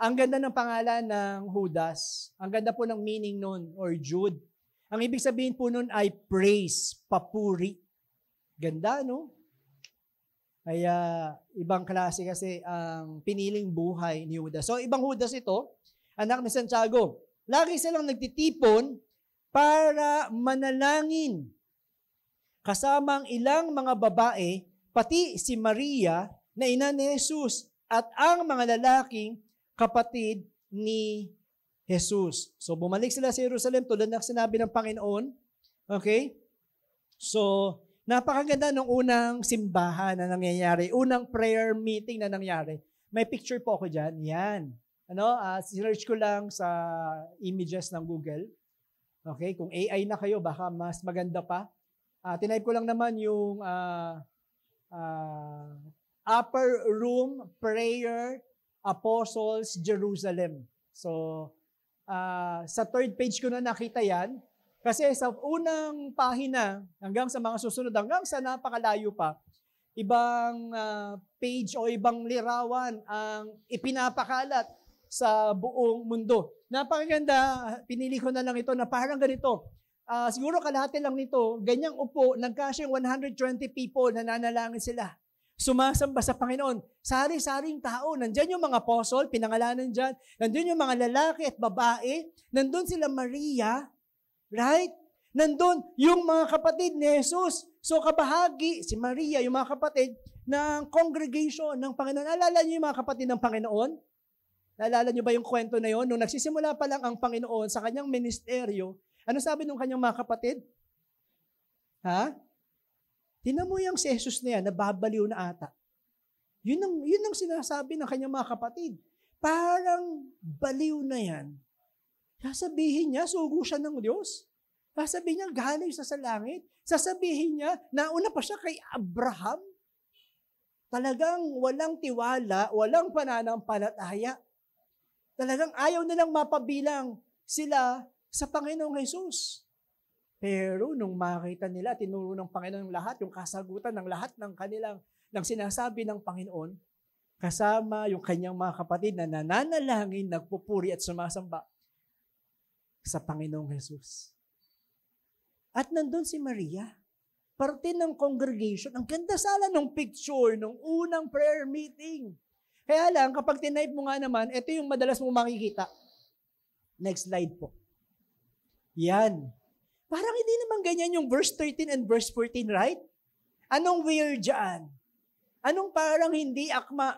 ang ganda ng pangalan ng Judas. Ang ganda po ng meaning nun, or Jude. Ang ibig sabihin po nun ay praise, papuri. Ganda, no? Kaya, ibang klase kasi ang piniling buhay ni Judas. So, ibang Judas ito, anak ni Santiago. Lagi silang nagtitipon para manalangin. Kasama ang ilang mga babae, pati si Maria na ina ni Jesus at ang mga lalaking kapatid ni Jesus. So, bumalik sila sa Jerusalem tulad ng sinabi ng Panginoon. Okay? So, napakaganda ng unang simbahan na nangyayari, unang prayer meeting na nangyari. May picture po ako dyan. Yan. Sinearch ko lang sa images ng Google. Okay? Kung AI na kayo, baka mas maganda pa. Tinype ko lang naman yung Upper Room Prayer Apostles Jerusalem. So, sa third page ko na nakita yan. Kasi sa unang pahina, hanggang sa mga susunod, hanggang sa napakalayo pa, ibang page o ibang lirawan ang ipinapakalat sa buong mundo. Napakaganda, pinili ko na lang ito na parang ganito. Siguro kalahati lang nito, ganyang upo, nagkasya yung 120 people, nananalangin sila. Sumasamba sa Panginoon. Sari-saring tao. Nandyan yung mga apostle, pinangalanan dyan. Nandun yung mga lalaki at babae. Nandun sila Maria. Right? Nandun yung mga kapatid ni Jesus. So kabahagi, si Maria, yung mga kapatid ng congregation ng Panginoon. Naalala niyo yung mga kapatid ng Panginoon? Naalala niyo ba yung kwento na yun? Nung nagsisimula pa lang ang Panginoon sa kanyang ministeryo, ano sabi ng kanyang mga kapatid? Tingnan mo yung si Jesus na yan, nababaliw na ata. Yun ang sinasabi ng kanyang mga kapatid. Parang baliw na yan. Sasabihin niya, sugo siya ng Diyos. Sasabihin niya, galing siya sa langit. Sasabihin niya, nauna pa siya kay Abraham. Talagang walang tiwala, walang pananampalataya. Talagang ayaw nilang mapabilang sila sa Panginoong Jesus. Pero nung makita nila, tinuro ng Panginoon lahat, yung kasagutan ng lahat ng kanilang, ng sinasabi ng Panginoon, kasama yung kanyang mga kapatid na nananalangin, nagpupuri at sumasamba sa Panginoong Jesus. At nandun si Maria, parte ng congregation. Ang ganda sana nung picture, nung unang prayer meeting. Kaya lang, kapag tinype mo nga naman, ito yung madalas mong makikita. Next slide po. Yan. Parang hindi naman ganyan yung verse 13 and verse 14, right? Anong weird dyan? Anong parang hindi akma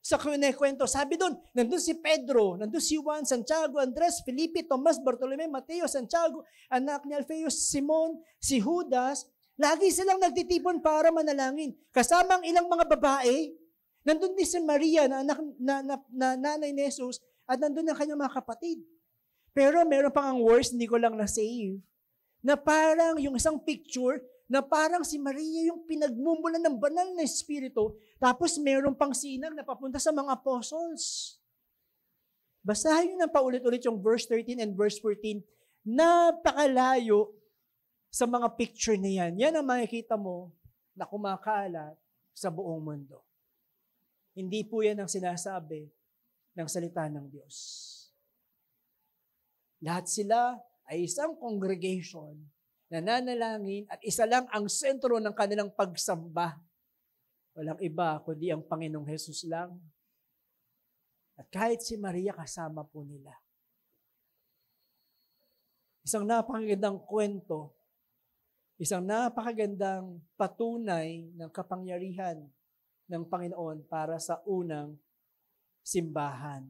sa kwento? Sabi doon, nandun si Pedro, nandun si Juan, Santiago, Andres, Felipe, Tomas, Bartolome, Mateo, Santiago, anak ni Alfeo, Simon, si Judas. Lagi silang nagtitipon para manalangin. Kasama ang ilang mga babae, nandun din si Maria na anak na nanay ni Jesus at nandun ang kanyang mga kapatid. Pero meron pang ang worst, hindi ko lang na-save, na parang yung isang picture na parang si Maria yung pinagmumulan ng banal na Espiritu, tapos meron pang sinag na papunta sa mga apostles. Basahin nyo na paulit-ulit yung verse 13 and verse 14. Napakalayo sa mga picture na yan. Yan ang makikita mo na kumakalat sa buong mundo. Hindi po yan ang sinasabi ng salita ng Diyos. Lahat sila ay isang congregation na nanalangin at isa lang ang sentro ng kanilang pagsamba. Walang iba kundi ang Panginoong Jesus lang. At kahit si Maria kasama po nila. Isang napakagandang kwento, isang napakagandang patunay ng kapangyarihan ng Panginoon para sa unang simbahan.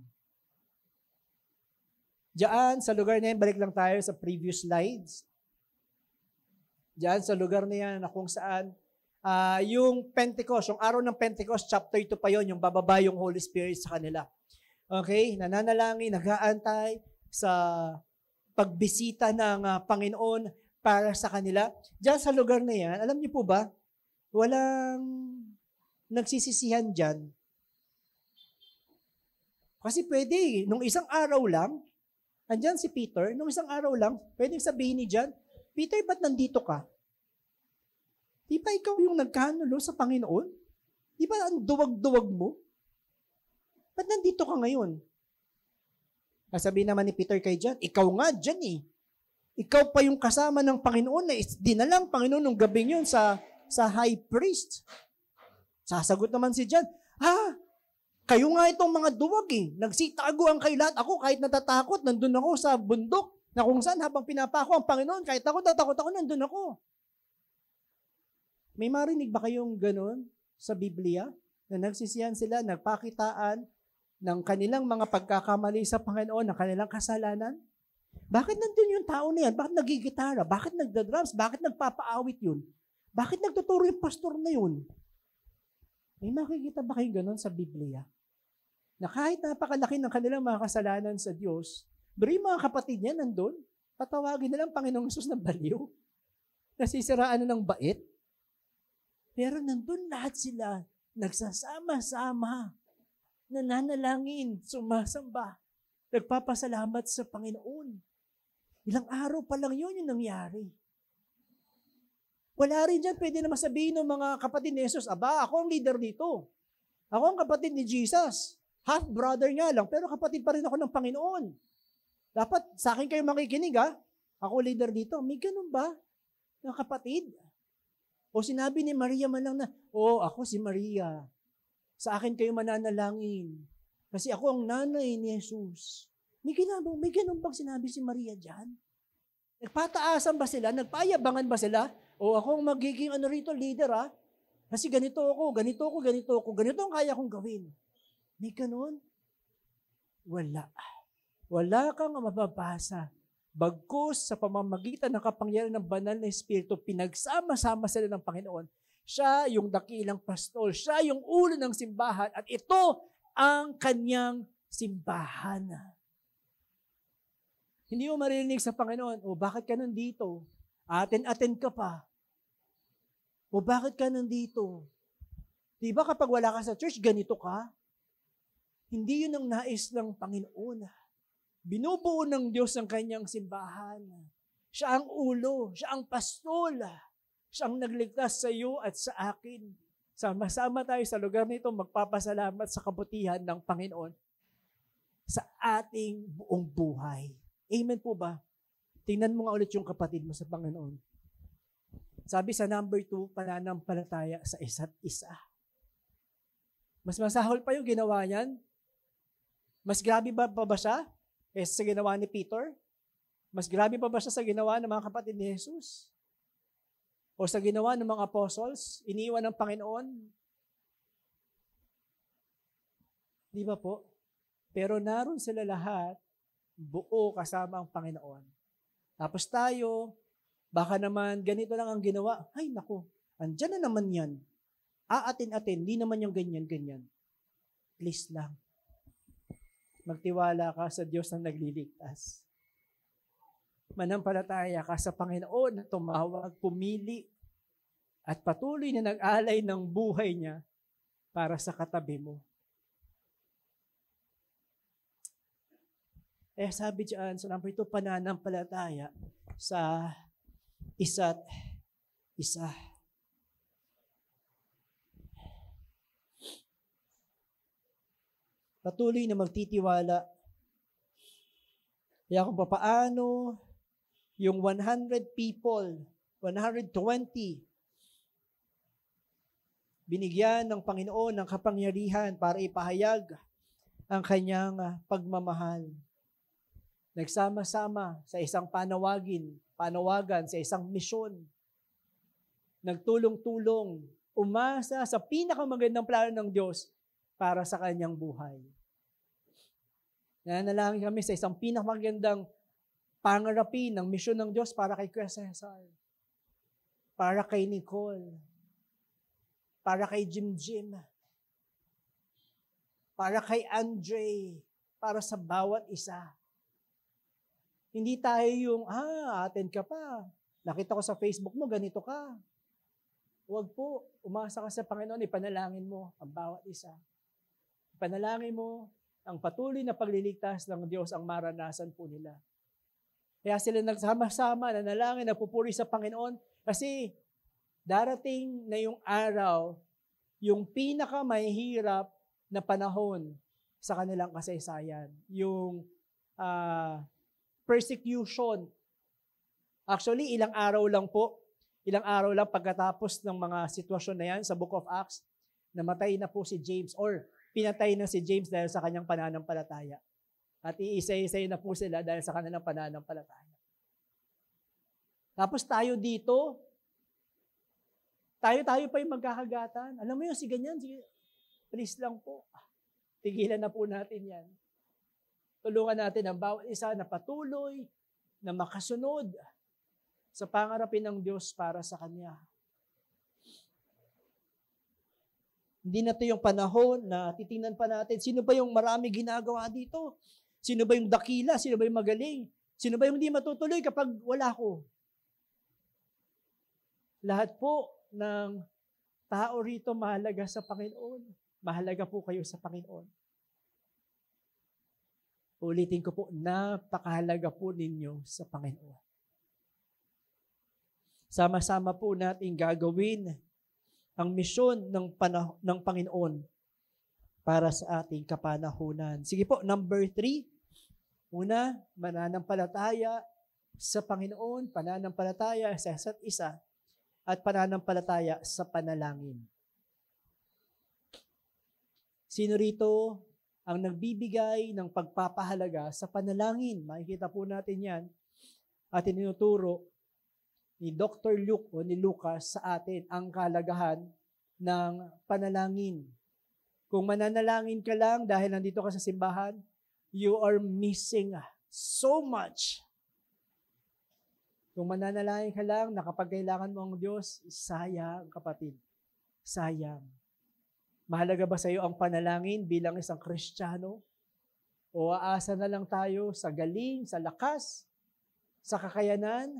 Diyan, sa lugar na yan, balik lang tayo sa previous slides. Diyan, sa lugar na yan na kung saan, yung Pentecost, yung araw ng Pentecost, chapter 2 pa yon, yung bababa yung Holy Spirit sa kanila. Okay? Nananalangin, nag-aantay sa pagbisita ng Panginoon para sa kanila. Diyan, sa lugar na yan, alam niyo po ba, walang nagsisisihan dyan. Kasi pwede, nung isang araw lang, andyan si Peter, nung isang araw lang, pwedeng sabihin ni John, Peter, ba't nandito ka? Di ba ikaw yung nagkanulo sa Panginoon? Di ba ang duwag-duwag mo? Ba't nandito ka ngayon? Sabihin naman ni Peter kay John, ikaw nga dyan eh. Ikaw pa yung kasama ng Panginoon na dinalang Panginoon nung gabing yun sa high priest. Sasagot naman si John, kayo nga itong mga duwag eh. Nagsitaguan kay lahat. Ako kahit natatakot, nandun ako sa bundok na kung saan habang pinapako ang Panginoon, kahit ako natakot ako, nandun ako. May marinig ba kayong ganun sa Biblia? Na nagsisiyan sila, nagpakitaan ng kanilang mga pagkakamali sa Panginoon, ng kanilang kasalanan? Bakit nandun yung tao na yan? Bakit nagigitara? Bakit nagdadrums? Bakit nagpapaawit yun? Bakit nagtuturo yung pastor na yun? May makikita ba kayong ganun sa Biblia? Na kahit napakalaki ng kanilang mga kasalanan sa Diyos, pero yung mga kapatid niya nandun, patawagin nilang Panginoong Hesus na baliw. Nasisiraan na ng bait. Pero nandun lahat sila, nagsasama-sama, nananalangin, sumasamba, nagpapasalamat sa Panginoon. Ilang araw pa lang yun yung nangyari. Wala rin dyan, pwede na masabihin ng mga kapatid ni Jesus, ako ang leader dito. Ako ang kapatid ni Jesus. Half brother nga lang, pero kapatid pa rin ako ng Panginoon. Dapat sa akin kayo makikinig Ako leader dito. May ganun ba? Ng kapatid? O sinabi ni Maria man lang na, ako si Maria. Sa akin kayo mananalangin. Kasi ako ang nanay ni Jesus. May ganun bang sinabi si Maria dyan? Nagpataasan ba sila? Nagpayabangan ba sila? Ako ang magiging leader Kasi ganito ang kaya kong gawin. May ganun? Wala. Wala kang mababasa. Bagkus sa pamamagitan ng kapangyarihan ng banal na Espiritu, pinagsama-sama sila ng Panginoon. Siya yung dakilang pastol. Siya yung ulo ng simbahan. At ito ang kanyang simbahan. Hindi mo maririnig sa Panginoon, bakit ka nandito? Aten-aten ka pa. Bakit ka nandito? Diba kapag wala ka sa church, ganito ka? Hindi yun ang nais ng Panginoon. Binubuo ng Diyos ang kanyang simbahan. Siya ang ulo, siya ang pastol. Siya ang nagligtas sa iyo at sa akin. Sama-sama tayo sa lugar nito magpapasalamat sa kabutihan ng Panginoon sa ating buong buhay. Amen po ba? Tingnan mo nga ulit yung kapatid mo sa Panginoon. Sabi sa number 2, pananampalataya sa isa't isa. Mas masahol pa yung ginawa niyan. Mas grabe ba siya sa ginawa ni Peter? Mas grabe pa ba siya sa ginawa ng mga kapatid ni Jesus? O sa ginawa ng mga apostles? Iniwan ng Panginoon? Di ba po? Pero naroon sila lahat, buo kasama ang Panginoon. Tapos tayo, baka naman ganito lang ang ginawa. Ay naku, andyan na naman yan. Aatin-atin, di naman yung ganyan-ganyan. Please lang. Magtiwala ka sa Diyos na nagliligtas. Manampalataya ka sa Panginoon na tumawag, pumili, at patuloy na nag-alay ng buhay niya para sa katabi mo. Sabi diyan sa number 2, pananampalataya sa isa't isa. Patuloy na magtitiwala. Kaya kung paano yung 100 people, 120, binigyan ng Panginoon ng kapangyarihan para ipahayag ang kanyang pagmamahal. Nagsama-sama sa isang panawagan sa isang misyon. Nagtulong-tulong, umasa sa pinakamagandang plano ng Diyos para sa kanyang buhay. Nanalangin kami sa isang pinakamagandang pangarapin ng misyon ng Diyos para kay Kuya Cesar, para kay Nicole, para kay Jim, para kay Andre, para sa bawat isa. Hindi tayo yung, attend ka pa. Nakita ko sa Facebook mo, ganito ka. Huwag po, umasa ka sa Panginoon, ipanalangin mo ang bawat isa. Ipanalangin mo ang patuloy na pagliligtas ng Diyos ang maranasan po nila. Kaya sila nagsama-sama, nanalangin, nagpupuri sa Panginoon kasi darating na yung araw, yung pinakamahirap na panahon sa kanilang kasaysayan. Yung persecution. Actually, ilang araw lang pagkatapos ng mga sitwasyon na yan sa Book of Acts, namatay na po si James or pinatay na si James dahil sa kanyang pananampalataya. At iisa-isay na po sila dahil sa kanilang pananampalataya. Tapos tayo dito, tayo pa yung magkakagatan. Alam mo yun, si ganyan, please lang po. Tigilan na po natin yan. Tulungan natin ang bawat isa na patuloy na makasunod sa pangarapin ng Diyos para sa Kanya. Hindi na ito yung panahon na titingnan pa natin, sino ba yung marami ginagawa dito? Sino ba yung dakila? Sino ba yung magaling? Sino ba yung hindi matutuloy kapag wala ko? Lahat po ng tao rito mahalaga sa Panginoon. Mahalaga po kayo sa Panginoon. Ulitin ko po, napakahalaga po ninyo sa Panginoon. Sama-sama po natin gagawin ang misyon ng Panginoon para sa ating kapanahunan. Sige po, number 3. Una, mananampalataya sa Panginoon, pananampalataya sa isa't isa, at pananampalataya sa panalangin. Sino rito ang nagbibigay ng pagpapahalaga sa panalangin? Makikita po natin yan at tinuturo ni Dr. Luke o ni Lucas sa atin ang kalagahan ng panalangin. Kung mananalangin ka lang dahil nandito ka sa simbahan, you are missing so much. Kung mananalangin ka lang na kapag kailangan mo ang Diyos, sayang kapatid. Sayang. Mahalaga ba sa iyo ang panalangin bilang isang Kristiyano? O aasa na lang tayo sa galing, sa lakas, sa kakayanan?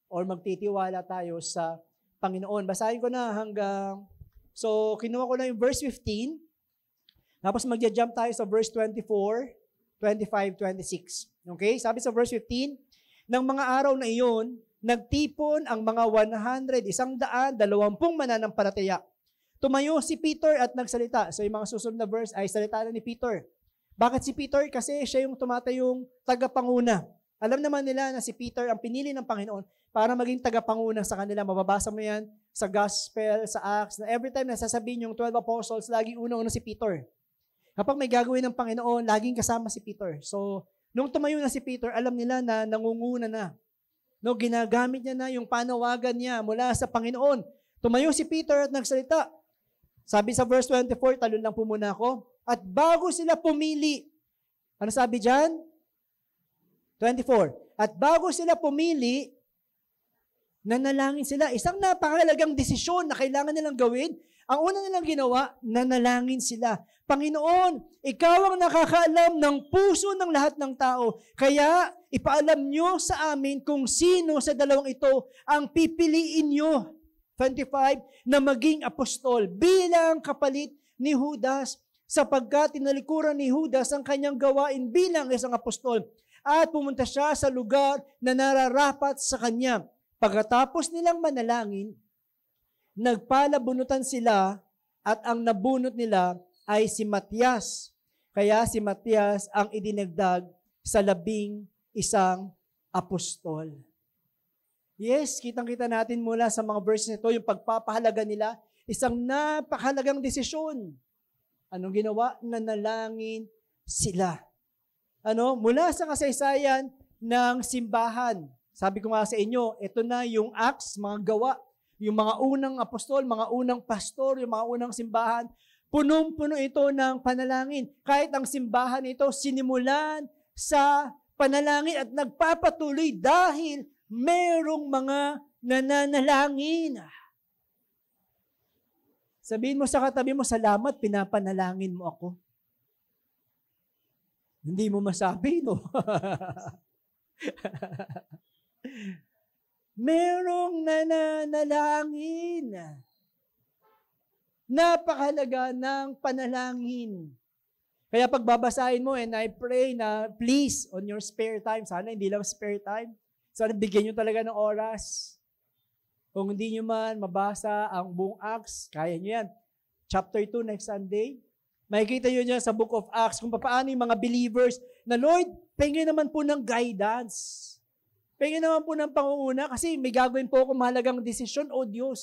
O magtitiwala tayo sa Panginoon? Basahin ko na hanggang, so kinuha ko na yung verse 15. Tapos magja-jump tayo sa verse 24, 25, 26. Okay? Sabi sa verse 15, ng mga araw na iyon, nagtipon ang mga 120 mananampalataya. Tumayo si Peter at nagsalita. So yung mga susunod na verse ay salita na ni Peter. Bakit si Peter? Kasi siya yung tumatayong tagapanguna. Alam naman nila na si Peter ang pinili ng Panginoon para maging tagapanguna sa kanila. Mababasa mo yan sa Gospel, sa Acts, na every time na sasabihin yung 12 apostles, lagi una-una si Peter. Kapag may gagawin ng Panginoon, laging kasama si Peter. So, nung tumayo na si Peter, alam nila na nangunguna na. No, ginagamit niya na yung panawagan niya mula sa Panginoon. Tumayo si Peter at nagsalita. Sabi sa verse 24, talon lang po muna ako. At bago sila pumili, ano sabi dyan? 24. At bago sila pumili, nanalangin sila. Isang napakalagang desisyon na kailangan nilang gawin. Ang una nilang ginawa, nanalangin sila. Panginoon, ikaw ang nakakaalam ng puso ng lahat ng tao. Kaya ipaalam nyo sa amin kung sino sa dalawang ito ang pipiliin nyo. 25, na maging apostol bilang kapalit ni Judas, sapagkat tinalikuran ni Judas ang kanyang gawain bilang isang apostol at pumunta siya sa lugar na nararapat sa kanya. Pagkatapos nilang manalangin, nagpalabunutan sila at ang nabunot nila ay si Matias. Kaya si Matias ang idinagdag sa 11 apostol. Yes, kitang-kita natin mula sa mga verses nito, yung pagpapahalaga nila, isang napakahalagang desisyon. Anong ginawa? Nanalangin sila. Mula sa kasaysayan ng simbahan. Sabi ko nga sa inyo, ito na yung acts, mga gawa, yung mga unang apostol, mga unang pastor, yung mga unang simbahan, punong-puno ito ng panalangin. Kahit ang simbahan ito, sinimulan sa panalangin at nagpapatuloy dahil merong mga nananalangin. Sabihin mo sa katabi mo, salamat, pinapanalangin mo ako. Hindi mo masabi, no? Merong nananalangin. Napakahalaga ng panalangin. Kaya pagbabasahin mo, and I pray na please, on your spare time, sana hindi lang spare time, sana bigyan nyo talaga ng oras. Kung hindi nyo man mabasa ang buong Acts, kaya nyo yan. Chapter 2 next Sunday. Makikita nyo dyan sa Book of Acts kung paano yung mga believers na, Lord, pengin naman po ng guidance. Pengin naman po ng pangunguna kasi may gagawin po akong mahalagang desisyon, O Diyos.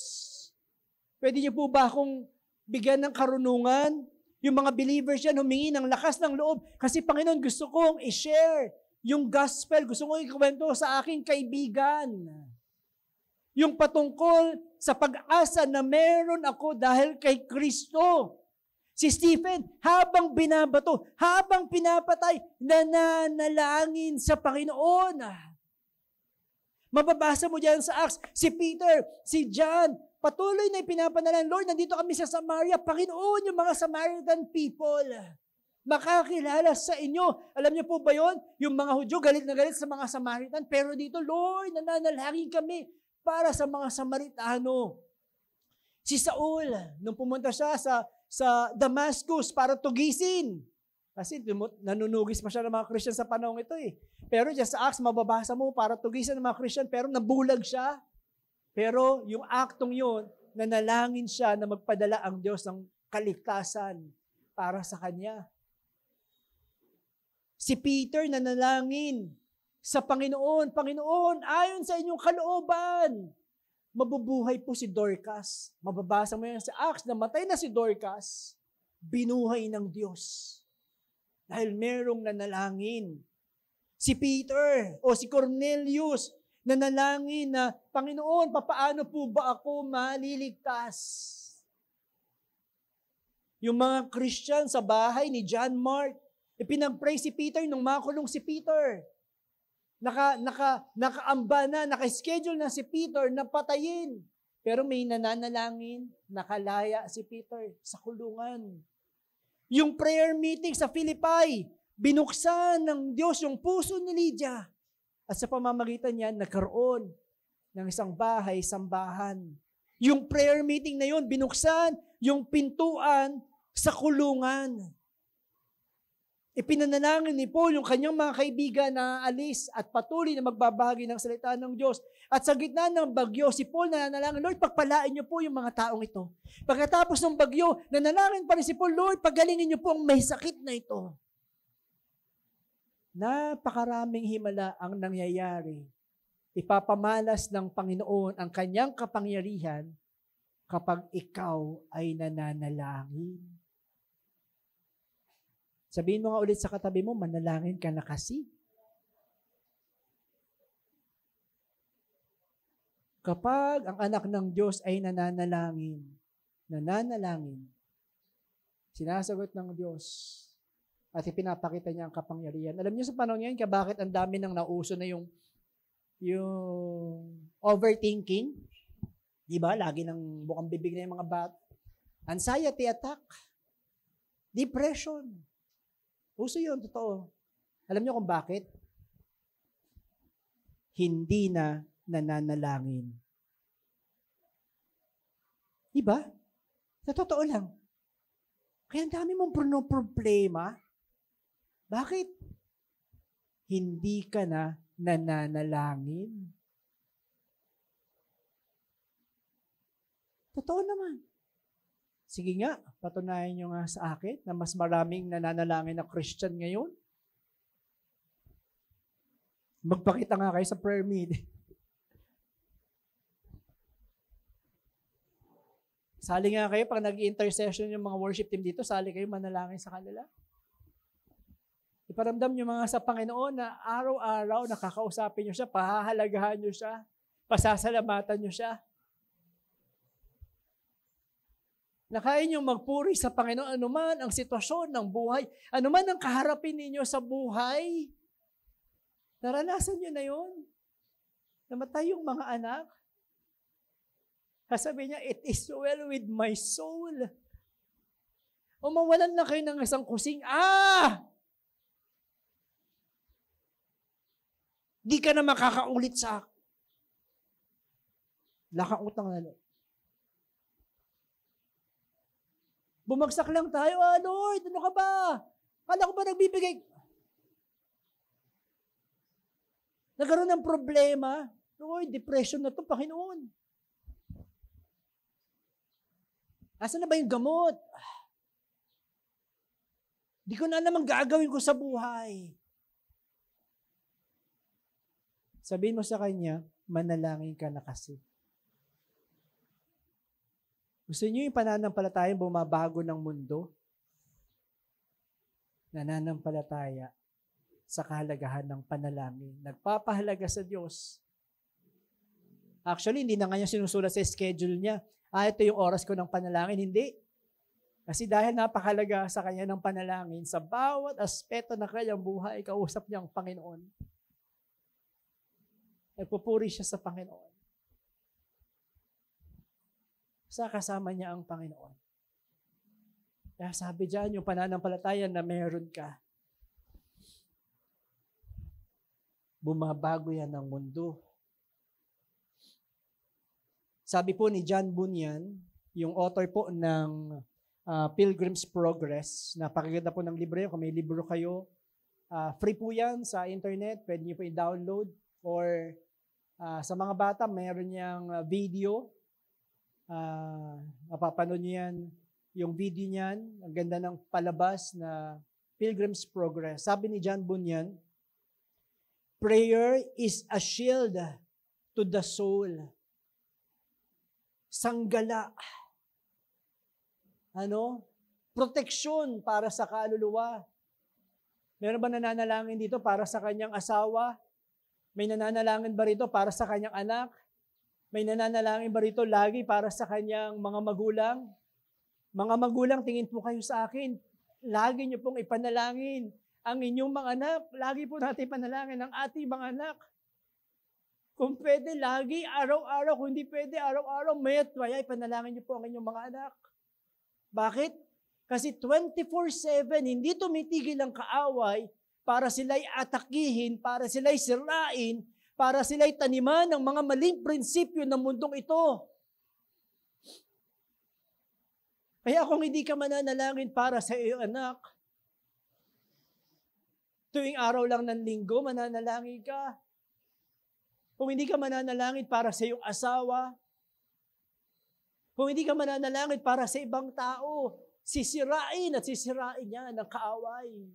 Pwede nyo po ba akong bigyan ng karunungan? Yung mga believers yan, humingi ng lakas ng loob. Kasi Panginoon, gusto kong i-share yung gospel, gusto kong ikwento sa aking kaibigan. Yung patungkol sa pag-asa na meron ako dahil kay Kristo. Si Stephen, habang binabato, habang pinapatay, nananalangin sa Panginoon. Mababasa mo dyan sa Acts, si Peter, si John, patuloy na ipinapanalangin, Lord, nandito kami sa Samaria, Panginoon, yung mga Samaritan people, makakilala sa inyo. Alam niyo po ba yon? Yung mga Hudyo, galit na galit sa mga Samaritan. Pero dito, Lord, nananalangin kami para sa mga Samaritano. Si Saul, nung pumunta siya sa Damascus para tugisin. Kasi nanunugis pa siya ng mga Christian sa panahon ito eh. Pero dyan sa Acts, mababasa mo para tugisan ng mga Christian, pero nabulag siya. Pero yung aktong yun, nanalangin siya na magpadala ang Diyos ng kaligtasan para sa kanya. Si Peter nanalangin sa Panginoon, Panginoon, ayon sa inyong kalooban, mabubuhay po si Dorcas. Mababasa mo yan sa Acts, namatay na si Dorcas, binuhay ng Diyos. Dahil merong nanalangin. Si Peter o si Cornelius, nanalangin na, Panginoon, papaano po ba ako maliligtas? Yung mga Christian sa bahay ni John Mark, ipinag-pray si Peter nung makulong si Peter. Nakaamba na, naka-schedule na si Peter na patayin. Pero may nananalangin, nakalaya si Peter sa kulungan. Yung prayer meeting sa Philippi, binuksan ng Diyos yung puso ni Lydia. At sa pamamagitan niyan, nagkaroon ng isang bahay, sambahan. Yung prayer meeting na yun, binuksan yung pintuan sa kulungan. Ipinanalangin ni Paul yung kanyang mga kaibigan na aalis at patuloy na magbabahagi ng salita ng Diyos. At sa gitna ng bagyo, si Paul nanalangin, Lord, pagpalain niyo po yung mga taong ito. Pagkatapos ng bagyo, nanalangin pa rin si Paul, Lord, pagalingin niyo po ang may sakit na ito. Napakaraming himala ang nangyayari. Ipapamalas ng Panginoon ang kanyang kapangyarihan kapag ikaw ay nananalangin. Sabihin mo nga ulit sa katabi mo, manalangin ka na kasi. Kapag ang anak ng Diyos ay nananalangin, sinasagot ng Diyos at ipinapakita niya ang kapangyarihan. Alam niyo sa panahon ngayon, bakit ang dami nang nauso na yung overthinking? Diba? Lagi nang bukang bibig na yung mga bata. Anxiety attack. Depression. Uso yun, totoo. Alam niyo kung bakit? Hindi na nananalangin. Diba? Sa totoo lang. Kaya ang dami mong problema. Bakit? Hindi ka na nananalangin. Totoo naman. Sige nga, patunayan nyo nga sa akin na mas maraming nananalangin na Christian ngayon. Magpakita nga kayo sa prayer meeting. Sali nga kayo pag nag-intercession yung mga worship team dito, sali kayo manalangin sa kanila. Iparamdam nyo mga sa Panginoon na araw-araw nakakausapin nyo siya, pahahalagahan nyo siya, pasasalamatan nyo siya. Na kaya nyo magpuri sa Panginoon anuman ang sitwasyon ng buhay, anuman ang kaharapin ninyo sa buhay. Naranasan nyo na yun. Namatay yung mga anak. Sabi niya, it is well with my soul. O mawalan na kayo ng isang kusing, di ka na makakaulit sa lakautang na loob. Bumagsak lang tayo, Lord, ano ka ba? Kala ko ba nagbibigay? Nagkaroon ng problema. Lord, depression na to, Panginoon. Asan na ba yung gamot? Di ko na naman gagawin ko sa buhay. Sabihin mo sa kanya, manalangin ka na kasi. Gusto niyo yung pananampalatayang bumabago ng mundo? Nananampalataya sa kahalagahan ng panalangin. Nagpapahalaga sa Diyos. Actually, hindi na nga niya sinusulat sa schedule niya. Ito yung oras ko ng panalangin. Hindi. Kasi dahil napakahalaga sa kanya ng panalangin, sa bawat aspeto ng kanyang buhay, kausap niya ang Panginoon. Nagpupuri siya sa Panginoon. Sa kasama niya ang Panginoon. Kaya sabi diyan, yung pananampalataya na meron ka, bumabago yan ng mundo. Sabi po ni John Bunyan, yung author po ng Pilgrim's Progress, napakaganda po ng libro yan. Kung may libro kayo, free po yan sa internet, pwede niyo po i-download. Or sa mga bata, mayroon niyang video. Mapapanood niyo yan, yung video niyan, ang ganda ng palabas na Pilgrim's Progress. Sabi ni John Bunyan, prayer is a shield to the soul. Sanggala. Proteksyon para sa kaluluwa. Meron ba nananalangin dito para sa kanyang asawa? May nananalangin ba rito para sa kanyang anak? May nananalangin ba rito lagi para sa kanyang mga magulang? Mga magulang, tingin po kayo sa akin. Lagi niyo pong ipanalangin ang inyong mga anak. Lagi po natin ipanalangin ang ating mga anak. Kung pwede, lagi, araw-araw. Kung hindi pwede, araw-araw, mayat maya, ipanalangin niyo po ang inyong mga anak. Bakit? Kasi 24/7, hindi tumitigil ang kaaway para sila'y atakihin, para sila'y sirain, para sila'y taniman ng mga maling prinsipyo ng mundong ito. Kaya kung hindi ka mananalangin para sa iyong anak, Tuwing araw lang ng linggo, mananalangin ka. Kung hindi ka mananalangin para sa iyong asawa, kung hindi ka mananalangin para sa ibang tao, sisirain niya ng kaaway.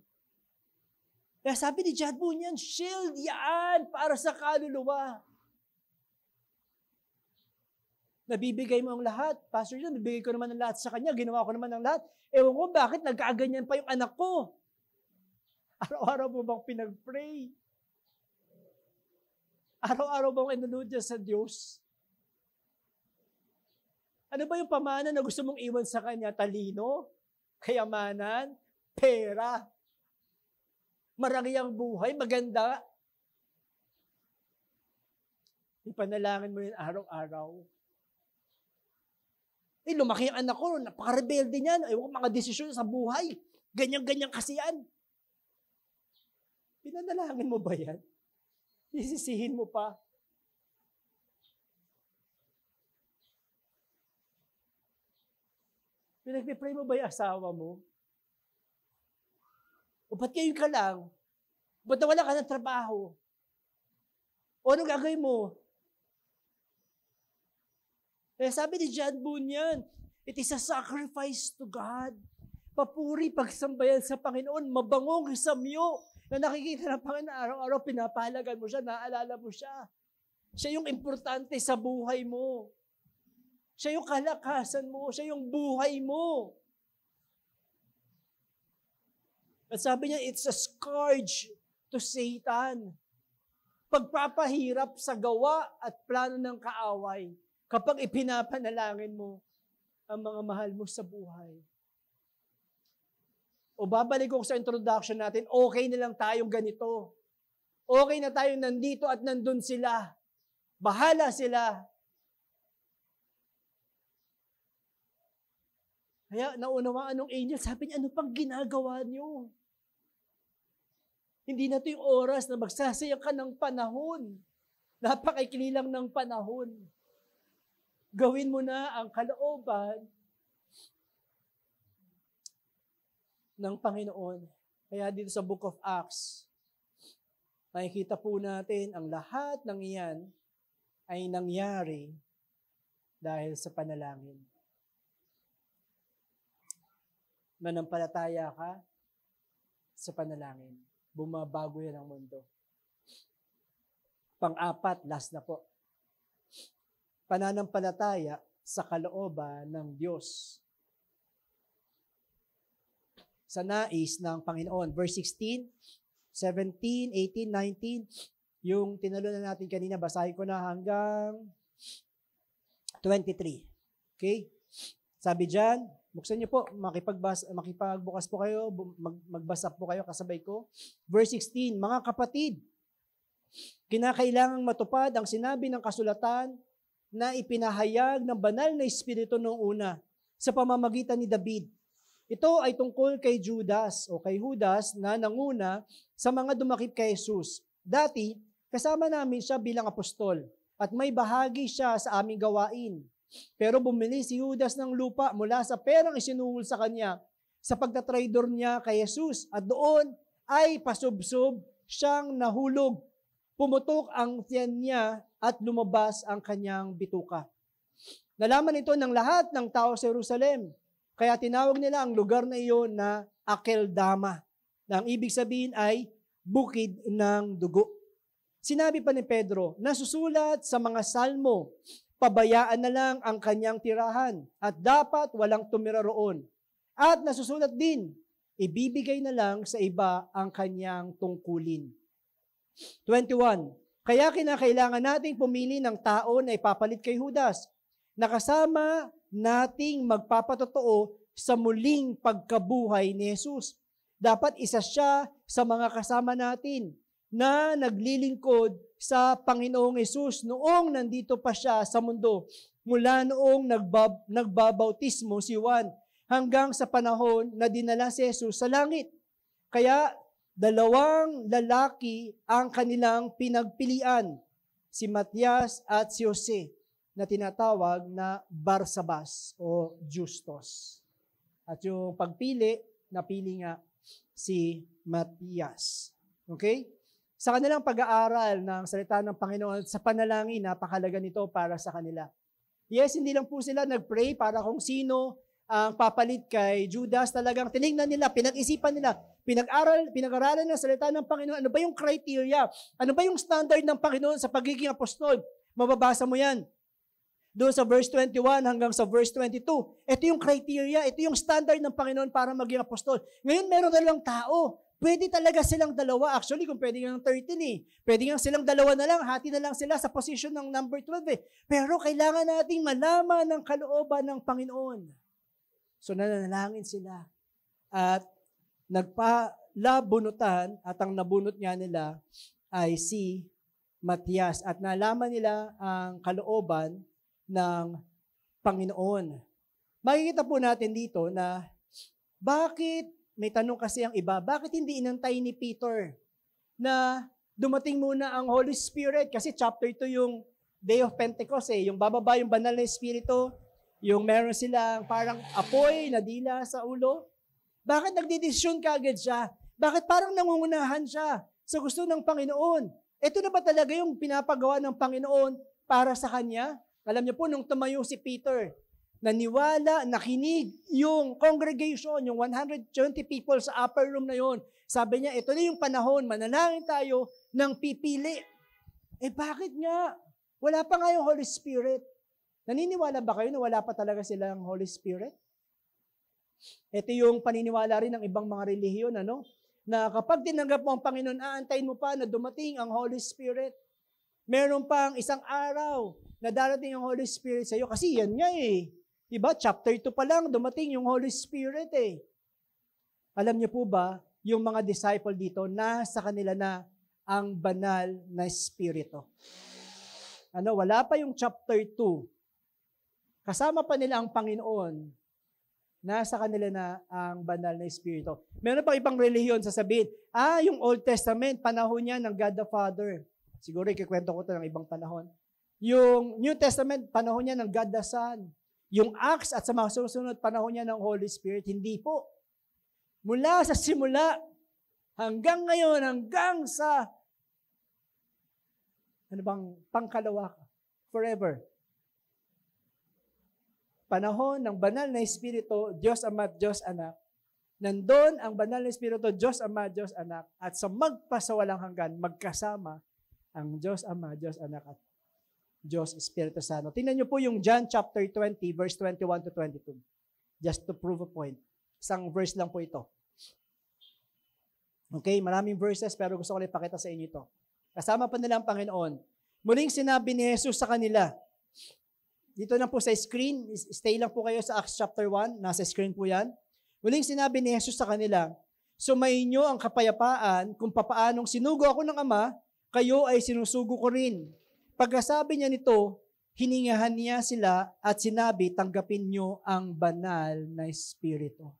Kaya sabi ni John Bunyan, shield yan para sa kaluluwa. Nabibigay mo ang lahat. Pastor John, nabibigay ko naman ang lahat sa kanya, ginawa ko naman ang lahat. Ewan ko, bakit nagkaganyan pa yung anak ko? Araw-araw mo bang pinag-pray? Araw-araw bang inunod niya sa Diyos? Ano ba yung pamana na gusto mong iwan sa kanya? Talino? Kayamanan? Pera? Marangyang buhay? Maganda? Ipanalangin mo yun araw-araw. Lumaki ang anak ko, napaka-rebelde niyan. Ewan ko, mga desisyon sa buhay. Ganyan-ganyan kasi yan. Pinanalangin mo ba yan? Isisihin mo pa. Pinagpipray mo ba yung asawa mo? O ba't ngayon ka lang? Ba't nawala ka ng trabaho? O anong gagawin mo? Kaya sabi ni John Bunyan, it is a sacrifice to God. Papuri, pagsambayan sa Panginoon, mabangong samyo na nakikita ng Panginoon araw-araw, pinapahalagan mo siya, naalala mo siya. Siya yung importante sa buhay mo. Siya yung kalakasan mo. Siya yung buhay mo. At sabi niya, it's a scourge to Satan. Pagpapahirap sa gawa at plano ng kaaway kapag ipinapanalangin mo ang mga mahal mo sa buhay. O babalik ko sa introduction natin, okay na lang tayong ganito. Okay na tayong nandito at nandun sila. Bahala sila. Kaya naunawaan ng angel, sabi niya, ano pang ginagawa niyo? Hindi na ito yung oras na magsasayang ka ng panahon. Napakaikli lang ng panahon. Gawin mo na ang kalooban ng Panginoon. Kaya dito sa Book of Acts, nakikita po natin ang lahat ng iyan ay nangyari dahil sa panalangin. Manampalataya ka sa panalangin. Bumabago yan ang mundo. Pang-apat, last na po. Pananampalataya sa kalooban ng Diyos. Sa nais ng Panginoon. Verse 16, 17, 18, 19. Yung tinalunan natin kanina, basahin ko na hanggang 23. Okay? Sabi dyan, buksan niyo po, makipagbukas po kayo, magbasa po kayo kasabay ko. Verse 16, mga kapatid, kinakailangang matupad ang sinabi ng kasulatan na ipinahayag ng banal na Espiritu noong una sa pamamagitan ni David. Ito ay tungkol kay Judas o kay Judas na nanguna sa mga dumakip kay Jesus. Dati, kasama namin siya bilang apostol at may bahagi siya sa aming gawain. Pero bumili si Judas ng lupa mula sa perang isinuhol sa kanya sa pagtatraidor niya kay Jesus at doon ay pasubsob siyang nahulog. Pumutok ang tiyan niya at lumabas ang kanyang bituka. Nalaman ito ng lahat ng tao sa Jerusalem. Kaya tinawag nila ang lugar na iyon na Akeldama, na ang ibig sabihin ay bukid ng dugo. Sinabi pa ni Pedro, nasusulat sa mga salmo, pabayaan na lang ang kanyang tirahan at dapat walang tumira roon. At nasusulat din, ibibigay na lang sa iba ang kanyang tungkulin. 21. Kaya kinakailangan nating pumili ng tao na ipapalit kay Judas, nakasama nating magpapatotoo sa muling pagkabuhay ni Jesus. Dapat isa siya sa mga kasama natin na naglilingkod sa Panginoong Jesus noong nandito pa siya sa mundo, mula noong nagbabautismo si Juan hanggang sa panahon na dinala si Jesus sa langit. Kaya dalawang lalaki ang kanilang pinagpilian, si Matias at si Jose, na tinatawag na Barsabas o Justos. At yung pagpili, napili nga si Matias. Okay? Sa kanilang pag-aaral ng salita ng Panginoon, sa panalangin, napakalaga nito para sa kanila. Yes, hindi lang po sila nag-pray para kung sino ang papalit kay Judas. Talagang tinignan nila, pinag-isipan nila, pinag-aralan ng salita ng Panginoon. Ano ba yung criteria? Ano ba yung standard ng Panginoon sa pagiging apostol? Mababasa mo yan. Doon sa verse 21 hanggang sa verse 22. Ito yung criteria, ito yung standard ng Panginoon para maging apostol. Ngayon, meron na lang tao. Pwede talaga silang dalawa. Actually, kung pwede nga ng 13 Pwede nga silang dalawa na lang, hati na lang sila sa position ng number 12 Pero kailangan nating malaman ng kalooban ng Panginoon. So nananalangin sila. At nagpalabunutan at ang nabunot nga nila ay si Matias. At nalaman nila ang kalooban ng Panginoon. Makikita po natin dito na bakit, may tanong kasi ang iba, bakit hindi inantay ni Peter na dumating muna ang Holy Spirit? Kasi chapter 2 yung Day of Pentecost yung bababa yung banal na Espiritu, yung meron silang parang apoy na dila sa ulo. Bakit nagdidesisyon kaagad siya? Bakit parang nangungunahan siya sa gusto ng Panginoon? Ito na ba talaga yung pinapagawa ng Panginoon para sa kanya? Alam niyo po, nung tumayo si Peter, naniwala, nakinig yung congregation, yung 120 people sa upper room na yon. Sabi niya, ito na yung panahon, manalangin tayo ng pipili. Bakit nga? Wala pa nga yung Holy Spirit. Naniniwala ba kayo na wala pa talaga silang Holy Spirit? Ito yung paniniwala rin ng ibang mga relihiyon, na kapag tinanggap mo ang Panginoon, aantayin mo pa na dumating ang Holy Spirit. Meron pang isang araw na darating ang Holy Spirit sa iyo. Kasi yan nga Diba? Chapter 2 pa lang, dumating yung Holy Spirit Alam niyo po ba, yung mga disciple dito, nasa kanila na ang banal na Espiritu. Wala pa yung chapter 2. Kasama pa nila ang Panginoon. Nasa kanila na ang banal na Espiritu. Meron pang ibang relihiyon sasabihin, yung Old Testament, panahon niya ng God the Father. Siguro ikikwento ko ito ng ibang panahon. Yung New Testament, panahon niya ng God the Son. Yung Acts at sa mga susunod panahon niya ng Holy Spirit, hindi po. Mula sa simula, hanggang ngayon, hanggang sa, pangkalawak, forever. Panahon ng banal na Espiritu, Diyos Ama at Diyos Anak. Nandun ang banal na Espiritu, Diyos Ama at Diyos Anak. At sa magpasawalang hanggan, magkasama ang Diyos Ama, Diyos Anak at Diyos Espiritu Santo. Tingnan niyo po yung John chapter 20, verse 21 to 22. Just to prove a point. Isang verse lang po ito. Okay, maraming verses pero gusto ko lang ipakita sa inyo ito. Kasama pa nila ang Panginoon. Muling sinabi ni Jesus sa kanila, dito na po sa screen, stay lang po kayo sa Acts chapter 1, nasa screen po yan. Muling sinabi ni Jesus sa kanila, sumayin niyo ang kapayapaan kung papaanong sinugo ako ng Ama, kayo ay sinusugo ko rin. Pagkasabi niya nito, hiningahan niya sila at sinabi, tanggapin niyo ang banal na Espiritu.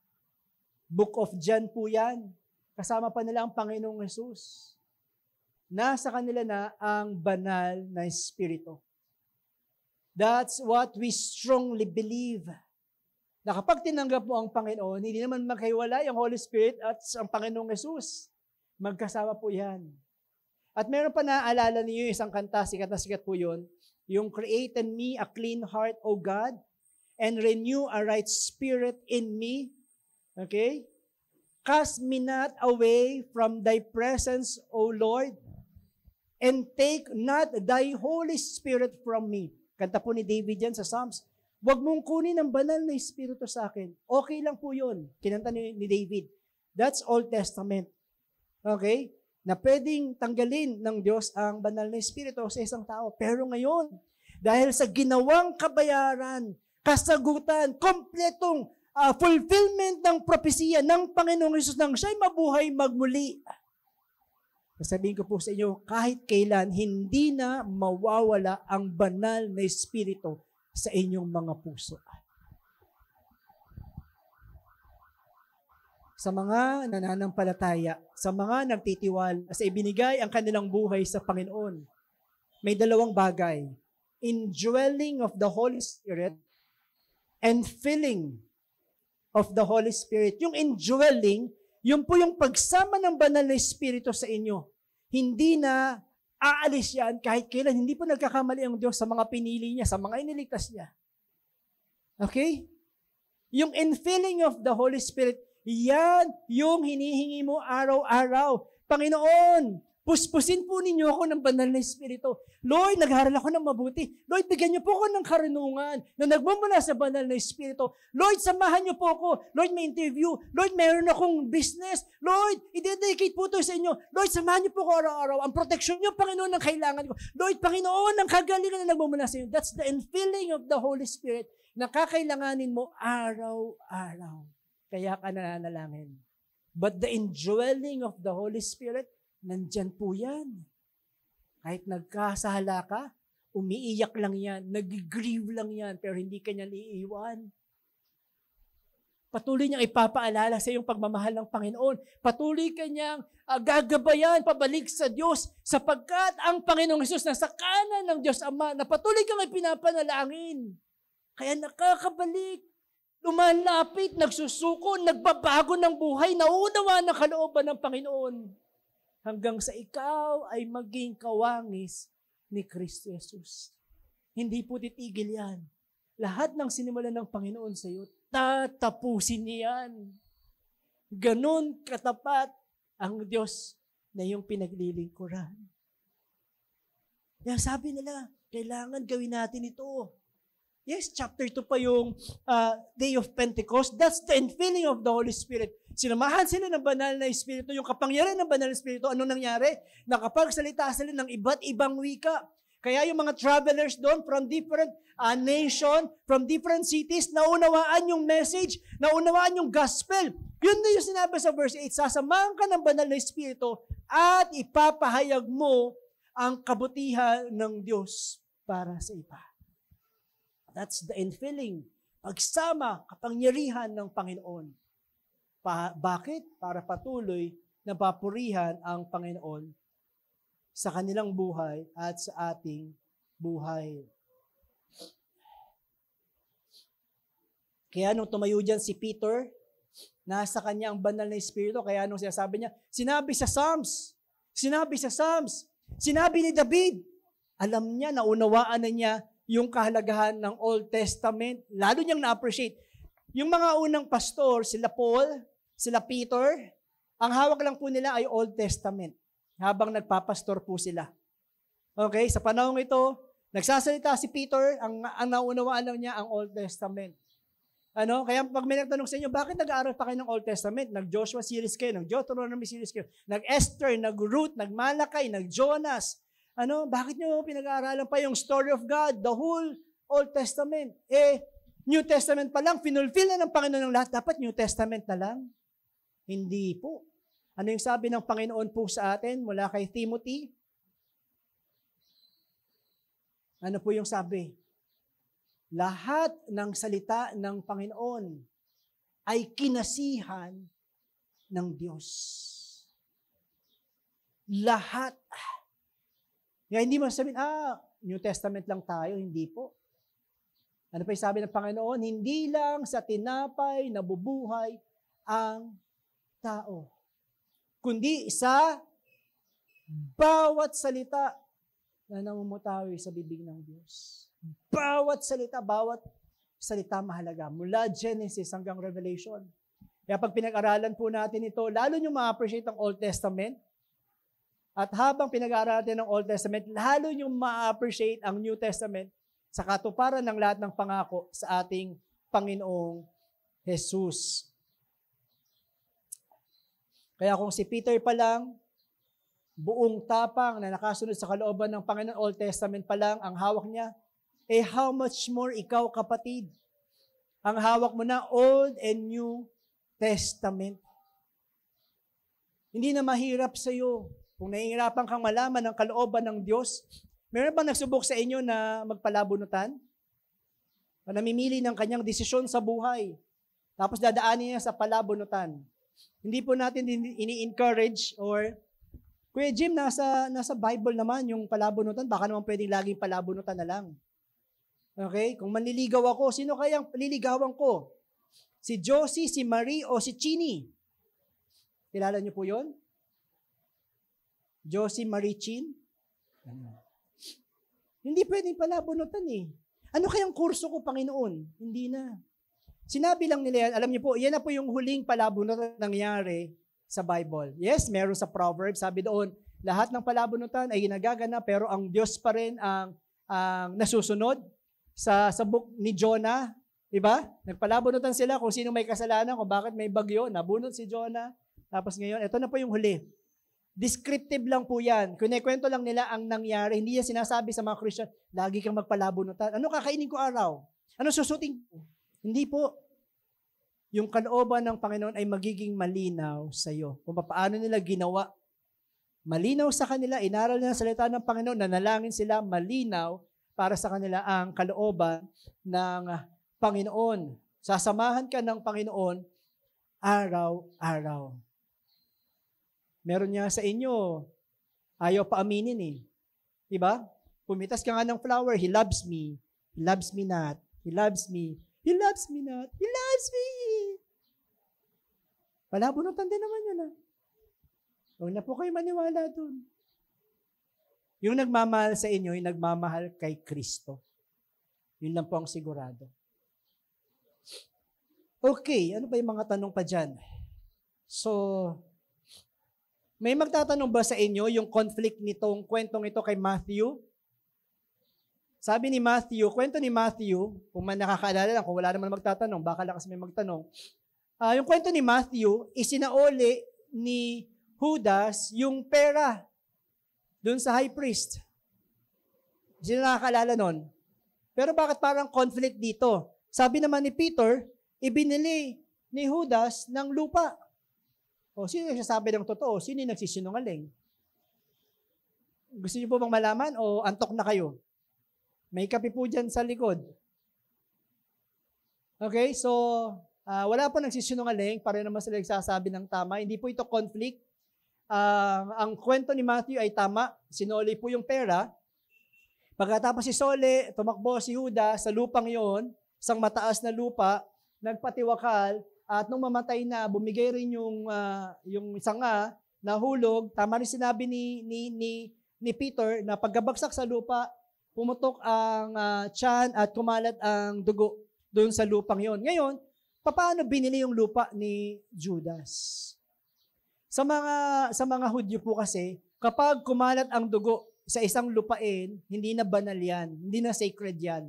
Book of John po yan. Kasama pa nila ang Panginoong Jesus. Nasa kanila na ang banal na Espiritu. That's what we strongly believe. Na kapag tinanggap mo ang Panginoon, hindi naman maghiwalay ang Holy Spirit at ang Panginoong Jesus. Magkasama po yan. At meron pa naaalala niyo yung isang kanta, sikat na sikat po yun, yung Create in me a clean heart, O God, and renew a right spirit in me. Okay? Cast me not away from thy presence, O Lord, and take not thy Holy Spirit from me. Kanta po ni David yan sa Psalms. Huwag mong kunin ang banal na Espiritu sa akin. Okay lang po yun. Kinanta ni David. That's Old Testament. Okay? Na pwedeng tanggalin ng Diyos ang banal na Espiritu sa isang tao. Pero ngayon, dahil sa ginawang kabayaran, kasagutan, kompletong fulfillment ng propesiya ng Panginoong Hesus nang siya'y mabuhay magmuli. Sabihin ko po sa inyo, kahit kailan, hindi na mawawala ang banal na Espiritu sa inyong mga puso. Sa mga nananampalataya, sa mga nagtitiwala, sa ibinigay ang kanilang buhay sa Panginoon, may dalawang bagay. Indwelling of the Holy Spirit and filling of the Holy Spirit. Yung indwelling, Yun po yung pagsama ng banal na Espiritu sa inyo. Hindi na aalis yan kahit kailan. Hindi po nagkakamali ang Diyos sa mga pinili niya, sa mga iniligtas niya. Okay? Yung infilling of the Holy Spirit, yan yung hinihingi mo araw-araw. Panginoon, puspusin po ninyo ako ng banal na Espiritu. Lord, nag-aaral ako ng mabuti. Lord, bigyan niyo po ako ng karunungan na nagmumula sa banal na Espiritu. Lord, samahan niyo po ako. Lord, may interview. Lord, meron akong business. Lord, i-dedicate po ito sa inyo. Lord, samahan niyo po ako araw-araw. Ang protection niyo, Panginoon, ang kailangan ko. Lord, Panginoon, ang kagalingan na nagmumula sa inyo. That's the infilling of the Holy Spirit na kakailanganin mo araw-araw. Kaya ka nananalangin. But the indwelling of the Holy Spirit, nandyan po yan. Kahit nagkasala ka, umiiyak lang yan, nag-grieve lang yan, pero hindi ka niya iiwan. Patuloy niyang ipapaalala sa iyong pagmamahal ng Panginoon. Patuloy ka niyang gagabayan, pabalik sa Diyos, sapagkat ang Panginoong Hesus nasa kanan ng Diyos Ama, na patuloy kang ipinapanalangin. Kaya nakakabalik, lumalapit, nagsusuko, nagbabago ng buhay, nauunawa ng kalooban ng Panginoon. Hanggang sa ikaw ay maging kawangis ni Kristo Jesus. Hindi po titigil yan. Lahat ng sinimulan ng Panginoon sa iyo, tatapusin niyan. Ganon katapat ang Diyos na yung pinaglilingkuran. Kaya sabi nila, kailangan gawin natin ito. Yes, chapter 2 pa yung Day of Pentecost. That's the infilling of the Holy Spirit. Sinamahan sila ng banal na Espiritu. Yung kapangyarihan ng banal na Espiritu, ano nangyari? Nakapagsalita sila ng iba't ibang wika. Kaya yung mga travelers doon from different nation, from different cities, naunawaan yung message, naunawaan yung gospel. Yun na yung sinabi sa verse 8, sasamahan ka ng banal na Espiritu at ipapahayag mo ang kabutihan ng Diyos para sa iba. That's the infilling. Pagsama, kapangyarihan ng Panginoon. Bakit? Para patuloy na papurihan ang Panginoon sa kanilang buhay at sa ating buhay. Kaya nung tumayo dyan si Peter, nasa kanya ang banal na Espiritu, kaya nung sinasabi niya, sinabi sa Psalms, sinabi ni David, alam niya, naunawaan na niya yung kahalagahan ng Old Testament. Lalo niyang na-appreciate. Yung mga unang pastor, sila Paul, sila Peter, ang hawak lang po nila ay Old Testament habang nagpapastor po sila. Okay, sa panahon ito, nagsasalita si Peter, ang naunawaan lang niya ang Old Testament. Kaya pag may nagtanong sa inyo, bakit nag-aaral pa kayo ng Old Testament? Nag-Joshua series kayo, nag-Deuteronomy series kayo, nag-Esther, nag-Ruth, nag-Malakay, nag-Jonas. Bakit nyo pinag-aaralan pa yung story of God, the whole Old Testament? New Testament pa lang, finulfill na ng Panginoon ng lahat, dapat New Testament na lang? Hindi po. Ano yung sabi ng Panginoon po sa atin mula kay Timothy? Ano po yung sabi? Lahat ng salita ng Panginoon ay kinasihan ng Diyos. Lahat. Kaya hindi mo sabihin, New Testament lang tayo. Hindi po. Ano pa yung sabi ng Panginoon? Hindi lang sa tinapay nabubuhay ang tao, kundi sa bawat salita na namumutawi sa bibig ng Diyos. Bawat salita mahalaga. Mula Genesis hanggang Revelation. Kaya pag pinag-aralan po natin ito, lalo nyo ma-appreciate ang Old Testament. At habang pinag-aaralan natin ng Old Testament, lalo nyo ma-appreciate ang New Testament sa katuparan ng lahat ng pangako sa ating Panginoong Jesus. Kaya kung si Peter pa lang, buong tapang na nakasunod sa kalooban ng Panginoon, Old Testament pa lang, ang hawak niya, how much more ikaw, kapatid? Ang hawak mo na Old and New Testament. Hindi na mahirap sa iyo. Kung nahihirapan kang malaman ang kalooban ng Diyos, meron bang nagsubok sa inyo na magpalabunutan? O namimili ng kanyang desisyon sa buhay, tapos dadaanin niya sa palabunutan. Hindi po natin ini-encourage or, Kuya Jim, nasa Bible naman yung palabunutan, baka naman pwedeng laging palabunutan na lang. Okay? Kung manliligaw ako, sino kayang liligawan ko? Si Josie, si Marie, o si Chini? Kilala niyo po yun? Josie Marichin? Hindi pwedeng palabunutan eh. Ano kayang kurso ko, Panginoon? Hindi na. Sinabi lang nila yan, alam niyo po, yan na po yung huling palabunutan nangyari sa Bible. Yes, meron sa Proverbs, sabi doon, lahat ng palabunutan ay ginagaganap, pero ang Diyos pa rin ang nasusunod. Sa book ni Jonah, di ba? Nagpalabunutan sila kung sino may kasalanan, kung bakit may bagyo, nabunot si Jonah. Tapos ngayon, ito na po yung huli. Descriptive lang po yan. Kunikwento lang nila ang nangyari. Hindi yan sinasabi sa mga Christian, lagi kang magpalabunutan. Ano kakainin ko araw? Ano susuting ko? Hindi po. Yung kalooban ng Panginoon ay magiging malinaw sa iyo. Kung paano nila ginawa. Malinaw sa kanila, inaral nila ang salita ng Panginoon, nanalangin sila, malinaw para sa kanila ang kalooban ng Panginoon. Sasamahan ka ng Panginoon araw-araw. Meron niya sa inyo, ayaw pa aminin eh. Diba? Pumitas ka nga ng flower, He loves me. He loves me not. He loves me. He loves me not. He loves me. Palabunutan din naman yun ah. Huwag na po kayo maniwala dun. Yung nagmamahal sa inyo, yung nagmamahal kay Kristo. Yun lang po ang sigurado. Okay, ano ba yung mga tanong pa dyan? So, may magtatanong ba sa inyo yung conflict nitong kwentong ito kay Matthew? Sabi ni Matthew, kwento ni Matthew, kung man nakakaalala lang, kung wala naman magtatanong, baka lang kasi may magtanong. Yung kwento ni Matthew, isinauli ni Judas yung pera doon sa high priest. Sino nakakaalala nun? Pero bakit parang conflict dito? Sabi naman ni Peter, ibinili ni Judas ng lupa. O, sino nagsasabi ng totoo? Sino yung nagsisinungaling? Gusto niyo po bang malaman o antok na kayo? May kape po dyan sa likod. Okay, so wala po nagsisinungaling, pareho naman sila nagsasabi ng tama. Hindi po ito conflict. Ang kwento ni Matthew ay tama. Sinoli po yung pera. Pagkatapos si Sole, tumakbo si Judas sa lupang yon, isang mataas na lupa, nagpatiwakal, at nung mamatay na, bumigay rin yung sanga, nahulog. Tama rin sinabi ni Peter na pagkabagsak sa lupa, pumutok ang tiyan at kumalat ang dugo doon sa lupang yon. Ngayon, paano binili yung lupa ni Judas? Sa mga Hudyo po kasi, kapag kumalat ang dugo sa isang lupain, hindi na banal yan, hindi na sacred yan.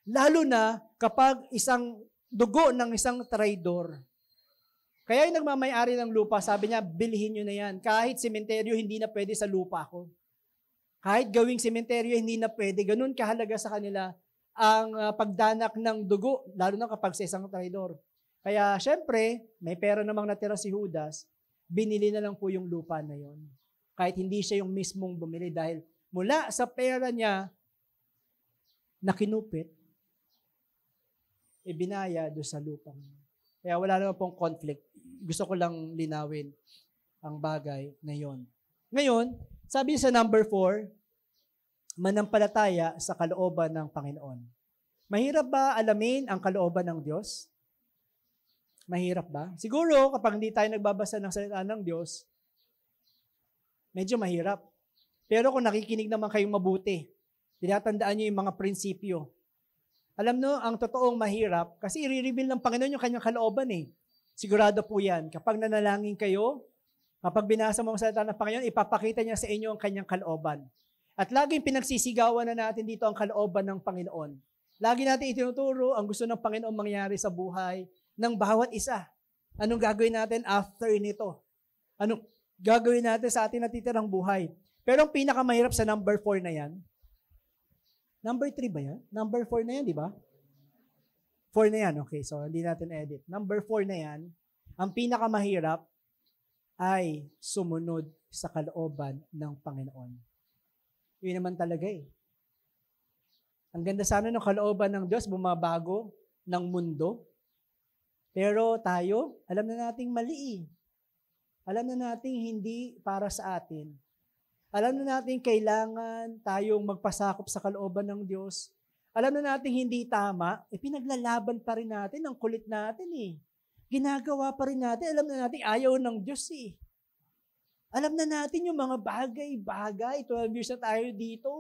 Lalo na kapag isang dugo ng isang traidor. Kaya yung nagmamayari ng lupa, sabi niya, bilhin nyo na yan. Kahit sementeryo, hindi na pwede sa lupa ko. Kahit gawing sementeryo, hindi na pwede. Ganun kahalaga sa kanila ang pagdanak ng dugo, lalo na kapag sa isang traidor. Kaya, syempre, may pera namang natira si Judas, binili na lang po yung lupa na yon. Kahit hindi siya yung mismong bumili dahil mula sa pera niya na kinupit, ibinaya doon sa lupang. Kaya wala naman pong conflict. Gusto ko lang linawin ang bagay na yon. Ngayon, sabi sa number 4, manampalataya sa kalooban ng Panginoon. Mahirap ba alamin ang kalooban ng Diyos? Mahirap ba? Siguro, kapag hindi tayo nagbabasa ng salita ng Diyos, medyo mahirap. Pero kung nakikinig naman kayong mabuti, tinatandaan nyo yung mga prinsipyo. Alam nyo, ang totoong mahirap, kasi i-reveal ng Panginoon yung kanyang kalooban eh. Sigurado po yan. Kapag nanalangin kayo, kapag binasa mo ang salita ng Panginoon, ipapakita niya sa inyo ang kanyang kalooban. At laging pinagsisigawan na natin dito ang kalooban ng Panginoon. Lagi natin itinuturo ang gusto ng Panginoon mangyari sa buhay ng bawat isa. Anong gagawin natin after nito? Anong gagawin natin sa ating natitirang buhay? Pero ang pinakamahirap sa number 4 na yan, number 3 ba yan? Number 4 na yan, di ba? 4 na yan, okay. So, hindi natin edit. Number 4 na yan, ang pinakamahirap ay sumunod sa kalooban ng Panginoon. Yun naman talaga eh. Ang ganda sana ng kalooban ng Diyos, bumabago ng mundo. Pero tayo, alam na nating mali. Alam na nating hindi para sa atin. Alam na nating kailangan tayong magpasakop sa kalooban ng Diyos. Alam na nating hindi tama, pinaglalaban pa rin natin, ang kulit natin eh. ginagawa pa rin natin. Alam na natin, ayaw ng Diyos eh. Alam na natin yung mga bagay-bagay. 12 years na tayo dito.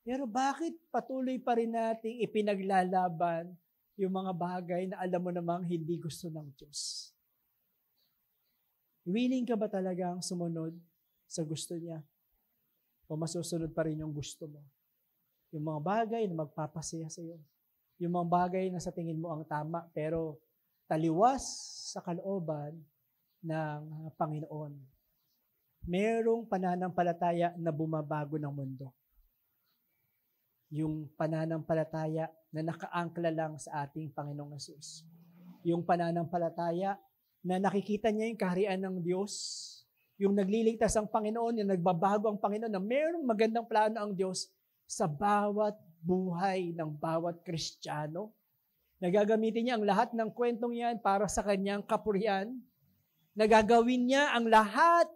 Pero bakit patuloy pa rin nating ipinaglalaban yung mga bagay na alam mo namang hindi gusto ng Diyos? Willing ka ba talagang sumunod sa gusto niya? O masusunod pa rin yung gusto mo? Yung mga bagay na magpapasaya sa iyo. Yung mga bagay na sa tingin mo ang tama, pero taliwas sa kalooban ng Panginoon. Merong pananampalataya na bumabago ng mundo. Yung pananampalataya na nakaangkla lang sa ating Panginoong Hesus. Yung pananampalataya na nakikita niya yung kaharian ng Diyos. Yung nagliligtas ang Panginoon, yung nagbabago ang Panginoon, na merong magandang plano ang Diyos sa bawat buhay ng bawat Kristiyano. Nagagamitin niya ang lahat ng kwentong yan para sa kanyang kapurihan. Nagagawin niya ang lahat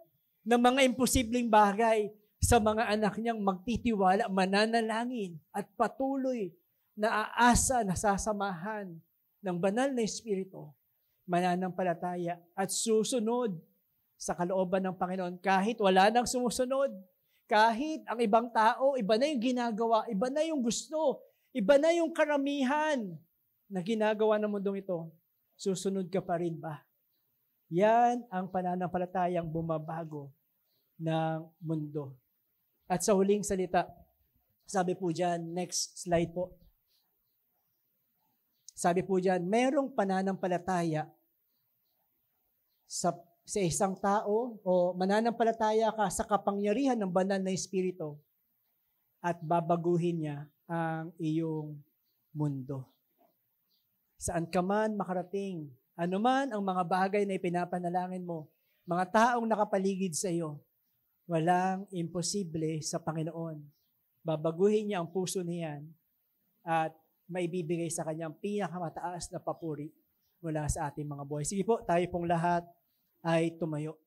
ng mga imposibleng bagay sa mga anak niyang magtitiwala, mananalangin at patuloy na aasa na sasamahan ng banal na Espiritu, mananampalataya at susunod sa kalooban ng Panginoon kahit wala nang sumusunod. Kahit ang ibang tao, iba na yung ginagawa, iba na yung gusto, iba na yung karamihan na ginagawa ng mundong ito, susunod ka pa rin ba? Yan ang pananampalatayang bumabago ng mundo. At sa huling salita, sabi po dyan, next slide po. Sabi po dyan, merong pananampalataya sa isang tao o mananampalataya ka sa kapangyarihan ng banal na Espiritu at babaguhin niya ang iyong mundo. Saan ka man makarating, anuman ang mga bagay na ipinapanalangin mo, mga taong nakapaligid sa iyo, walang imposible sa Panginoon. Babaguhin niya ang puso niyan at maibibigay sa kanyang pinakamataas na papuri mula sa ating mga buhay. Sige po, tayo pong lahat ay tumayo.